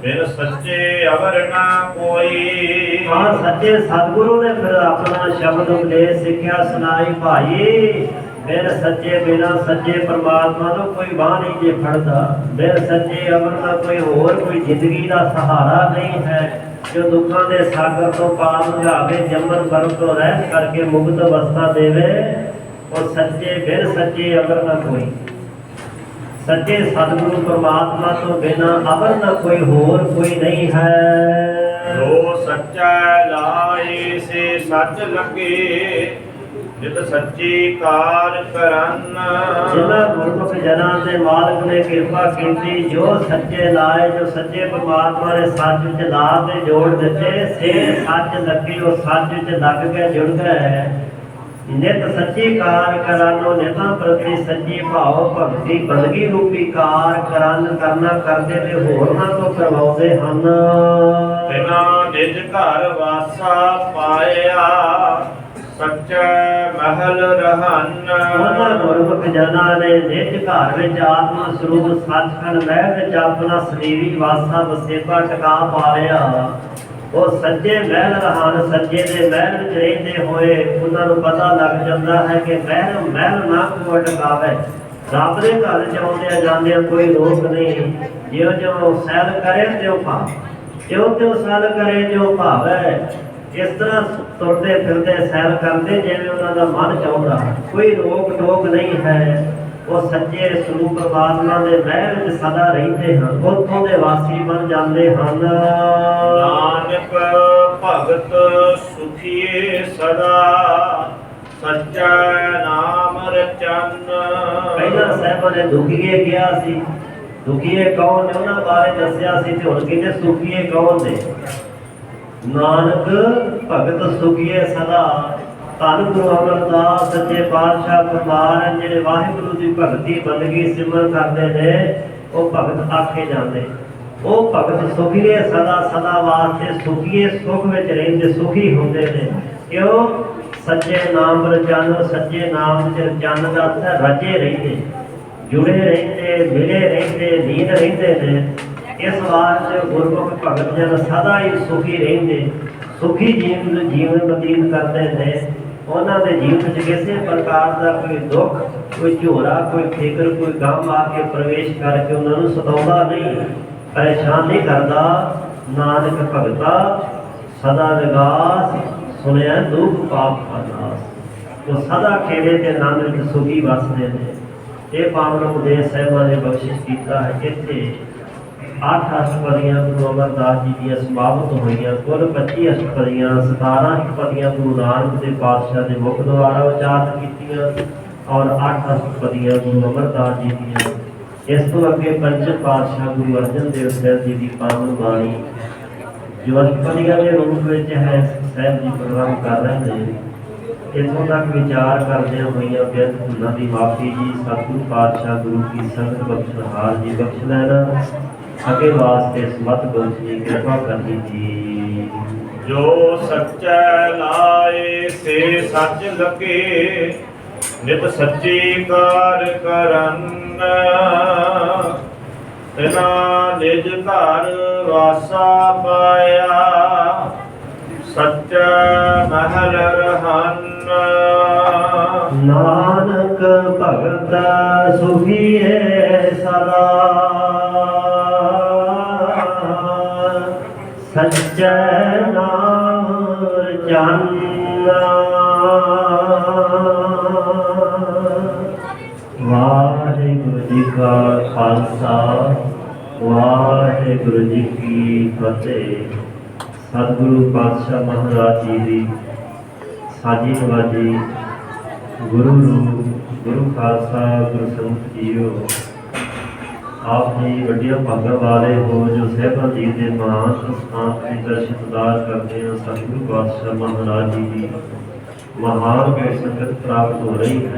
ਬਿਨ ਸੱਚੇ ਅਵਰ ਨਾ ਕੋਈ। ਹਾਂ, ਸੱਚੇ ਸਤਿਗੁਰੂ ਨੇ ਫਿਰ ਆਪਣਾ ਸ਼ਬਦ ਉਪਦੇਸ਼ ਸਿੱਖਿਆ ਸੁਣਾਈ ਭਾਈ। ਬਿਨ ਸੱਚੇ ਬਿਨਾ ਸੱਚੇ ਪਰਮਾਤਮਾ ਨੂੰ ਕੋਈ ਬਾਂਹ ਨਹੀਂ ਜੇ ਫੜਦਾ। ਬਿਨ ਸੱਚੇ ਅਮਰ ਦਾ ਕੋਈ ਹੋਰ ਕੋਈ ਜ਼ਿੰਦਗੀ ਦਾ ਸਹਾਰਾ ਨਹੀਂ ਹੈ ਜੋ ਦੁੱਖਾਂ ਦੇ ਸਾਗਰ ਤੋਂ ਪਾਰ ਲੰਘਾਵੇ, ਜੰਮਨ ਮਰਨ ਤੋਂ ਰਹਿਤ ਕਰਕੇ ਮੁਕਤ ਅਵਸਥਾ ਦੇਵੇ। ਉਹ ਸੱਚੇ ਬਿਨ ਸੱਚੇ ਅਮਰ ਨਾ ਕੋਈ। ਸੱਚੇ ਸਤਿਗੁਰੂ ਪਰਮਾਤਮਾ ਤੋਂ ਬਿਨਾ ਅਮਰ ਨਾ ਕੋਈ ਹੋਰ ਕੋਈ ਨਹੀਂ ਹੈ। ਜੋ ਸੱਚਾ ਲਾਏ ਸੇ ਸੱਚ ਲੱਗੇ ਜਿਤ ਸੱਚੀ ਕਾਰ ਕਰਨ। ਜਿਨ੍ਹਾਂ ਗੁਰਮੁਖ ਜਨਾਂ ਦੇ ਮਾਲਕ ਨੇ ਕਿਰਪਾ ਕੀਤੀ, ਜੋ ਸੱਚੇ ਲਾਏ, ਜੋ ਸੱਚੇ ਪਰਮਾਤਮਾ ਨੇ ਸੱਚ ਵਿੱਚ ਲਾ ਕੇ ਜੋੜ ਦਿੱਤੇ, ਸੇ ਸੱਚ ਲੱਗੇ, ਉਹ ਸੱਚ ਵਿੱਚ ਲੱਗ ਕੇ ਜੁੜ ਗਏ। ਨਿਤ ਸੱਚੀ ਕਾਰ ਕਰਨੋ ਨਿਤਾਂ ਪ੍ਰਤੀ ਸੱਚੀ ਭਾਵ ਭਗਤੀ ਬੰਦਗੀ ਰੂਪੀ ਕਾਰ ਕਰਨਾ ਕਰਦੇ ਤੇ ਹੋਰਨਾਂ ਤੋਂ ਕਰਵਾਉਂਦੇ ਹਨ। ਬਿਨਾ ਨਿਜ ਘਰ ਵਾਸਾ ਪਾਇਆ ਸੱਚਾ ਮਹਿਲ ਰਹਨ। ਉਹਨਾਂ ਗੁਰਮੁਖ ਜਨਾਂ ਨੇ ਨਿਜ ਘਰ ਵਿੱਚ ਆਤਮਾ ਸਰੂਪ ਸੱਚਖੰਡ ਮਹਿਲ ਵਿੱਚ ਆਪਣਾ ਸਰੀਰੀ ਵਾਸਾ ਵਸੇਬਾ ਟਿਕਾ ਪਾ ਲਿਆ। ਉਹ ਸੱਚੇ ਮਹਿਲ ਰਹਾਨ, ਸੱਚੇ ਦੇ ਮਹਿਲ ਵਿੱਚ ਰਹਿੰਦੇ ਹੋਏ ਉਹਨਾਂ ਨੂੰ ਪਤਾ ਲੱਗ ਜਾਂਦਾ ਹੈ ਕਿ ਮਹਿਲ ਨਾ ਕੋਈ ਟਿਕਾਵੇ। ਰੱਬ ਦੇ ਘਰ ਚ ਆਉਂਦਿਆਂ ਜਾਂਦਿਆਂ ਕੋਈ ਰੋਕ ਨਹੀਂ। ਜਿਉਂ ਜਿਉਂ ਸੈਲ ਕਰੇ ਤਿਉਂ ਭਾਵ, ਜਿਉਂ ਤਿਉਂ ਸੈਲ ਕਰੇ ਜਿਉਂ ਭਾਵੈ। ਇਸ ਤਰ੍ਹਾਂ ਤੁਰਦੇ ਫਿਰਦੇ ਸੈਲ ਕਰਦੇ ਜਿਵੇਂ ਉਹਨਾਂ ਦਾ ਮਨ ਚਾਹੁੰਦਾ, ਕੋਈ ਰੋਕ ਟੋਕ ਨਹੀਂ ਹੈ। ਉਹ ਸੱਚੇ ਸਰੂਪ ਪਰਮਾਤਮਾ ਦੇ ਮਹਿਲ ਵਿੱਚ ਸਦਾ ਰਹਿੰਦੇ ਹਨ, ਉੱਥੋਂ ਦੇ ਵਾਸੀ ਬਣ ਜਾਂਦੇ ਹਨ। ਨਾਨਕ ਭਗਤ ਸੁਖੀਏ ਸਦਾ ਸੱਚਾ ਨਾਮ ਰਚਨ। ਪਹਿਲਾਂ ਸਾਹਿਬਾਂ ਨੇ ਦੁਖੀਏ ਕਿਹਾ ਸੀ, ਦੁਖੀਏ ਕੌਣ ਨੇ ਉਹਨਾਂ ਬਾਰੇ ਦੱਸਿਆ ਸੀ, ਤੇ ਹੁਣ ਕਹਿੰਦੇ ਸੁਖੀਏ ਕੌਣ ਨੇ। ਨਾਨਕ ਭਗਤ ਸੁਖੀਏ ਸਦਾ। ਧੰਨ ਗੁਰੂ ਅਮਰਦਾਸ ਸੱਚੇ ਪਾਤਸ਼ਾਹ ਫਰਮਾਨ, ਜਿਹੜੇ ਵਾਹਿਗੁਰੂ ਦੀ ਭਗਤੀ ਬੰਦਗੀ ਸਿਮਰਨ ਕਰਦੇ ਨੇ ਉਹ ਭਗਤ ਆਖੇ ਜਾਂਦੇ। ਉਹ ਭਗਤ ਸੁਖੀਏ ਸਦਾ, ਸਦਾ ਵਾਸਤੇ ਸੁਖੀਏ, ਸੁਖ ਵਿੱਚ ਰਹਿੰਦੇ, ਸੁਖੀ ਹੁੰਦੇ ਨੇ। ਕਿਉਂ? ਸੱਚੇ ਨਾਮ ਰਚਨ, ਸੱਚੇ ਨਾਮ ਚ ਰਚਨ ਦਾ ਅਰਥ ਹੈ ਰਜੇ ਰਹਿੰਦੇ, ਜੁੜੇ ਰਹਿੰਦੇ, ਮਿਲੇ ਰਹਿੰਦੇ, ਲੀਨ ਰਹਿੰਦੇ ਨੇ। ਇਸ ਵਾਸਤੇ ਗੁਰਮੁਖ ਭਗਤ ਜਨ ਸਦਾ ਹੀ ਸੁਖੀ ਰਹਿੰਦੇ, ਸੁਖੀ ਜੀਵਨ ਬਤੀਤ ਕਰਦੇ ਨੇ। ਉਹਨਾਂ ਦੇ ਜੀਵਨ ਵਿੱਚ ਕਿਸੇ ਪ੍ਰਕਾਰ ਦਾ ਕੋਈ ਦੁੱਖ, ਕੋਈ ਝੋਰਾ, ਕੋਈ ਫਿਕਰ, ਕੋਈ ਗਮ ਆ ਕੇ ਪ੍ਰਵੇਸ਼ ਕਰਕੇ ਉਹਨਾਂ ਨੂੰ ਸਤਾਉਂਦਾ ਨਹੀਂ, ਪਰੇਸ਼ਾਨ ਨਹੀਂ ਕਰਦਾ। ਨਾਨਕ ਭਗਤਾ ਸਦਾ ਵਿਗਾਸ ਸੁਣਿਆ ਦੁੱਖ ਪਾਪ ਕਾ ਨਾਸ। ਉਹ ਸਦਾ ਖੇੜੇ ਤੇ ਆਨੰਦ ਵਿੱਚ ਸੁਖੀ ਵਸਦੇ ਨੇ। ਇਹ ਪਾਵਨ ਉਪਦੇਸ਼ ਸਾਹਿਬਾਂ ਨੇ ਬਖਸ਼ਿਸ਼ ਕੀਤਾ ਹੈ। ਇੱਥੇ 8 ਅਸ਼ਟਪਦੀਆਂ ਗੁਰੂ ਅਮਰਦਾਸ ਜੀ ਦੀਆਂ ਸਮਾਪਤ ਹੋਈਆਂ। ਕੁੱਲ 25 ਅਸ਼ਟਪਦੀਆਂ, 17 ਅਸ਼ਟਪਦੀਆਂ ਗੁਰੂ ਨਾਨਕ ਦੇ ਪਾਤਸ਼ਾਹ ਦੇ ਮੁਖ ਦੁਆਰਾ ਉਚਾਰਨ ਕੀਤੀਆਂ ਔਰ 8 ਅਸ਼ਟਪਦੀਆਂ ਗੁਰੂ ਅਮਰਦਾਸ ਜੀ ਦੀਆਂ। ਇਸ ਤੋਂ ਅੱਗੇ ਪੰਚਮ ਪਾਤਸ਼ਾਹ ਗੁਰੂ ਅਰਜਨ ਦੇਵ ਸਾਹਿਬ ਜੀ ਦੀ ਪਾਵਨ ਬਾਣੀ ਜੋ ਅਸ਼ਟਪਦੀਆਂ ਦੇ ਰੂਪ ਵਿੱਚ ਹੈ ਸਾਹਿਬ ਜੀ ਪ੍ਰੋਗਰਾਮ ਕਰ ਰਹੇ ਨੇ। ਇੱਥੋਂ ਤੱਕ ਵਿਚਾਰ ਕਰਦਿਆਂ ਹੋਈਆਂ ਬੇਅੰਤ ਭੁੱਲਾਂ ਦੀ ਮਾਫੀ ਜੀ ਸਤਿਗੁਰੂ ਪਾਤਸ਼ਾਹ ਗੁਰੂ ਕੀ ਸੰਗਤ ਬਖਸ਼ਣਹਾਰ ਜੀ ਬਖਸ਼ ਲੈਣਾ। अगे वास्ते समत गुरु जी कृपा करनी जी। जो सच्चै लाए से सच लगे, नित सच्ची कार करन। तिना निज घर वासा पाया, सच्चा महल रहन। नानक भगत सुखी है सदा, सच्चे नाम चंदा। वाहिगुरु जी का खालसा, वाहिगुरु जी की फतेह। सतगुरु पातशाह महाराज जी की साजी नवाजी। गुरु रूप गुरु खालसा गुरु संगत जीओ, आप जी वड्डिया भागा वाले हो जो साहिबां जी के महान संस्थान के दर्शन उदार करते हैं। सतगुरु पातशाह महाराज जी की महान संगत प्राप्त हो रही है।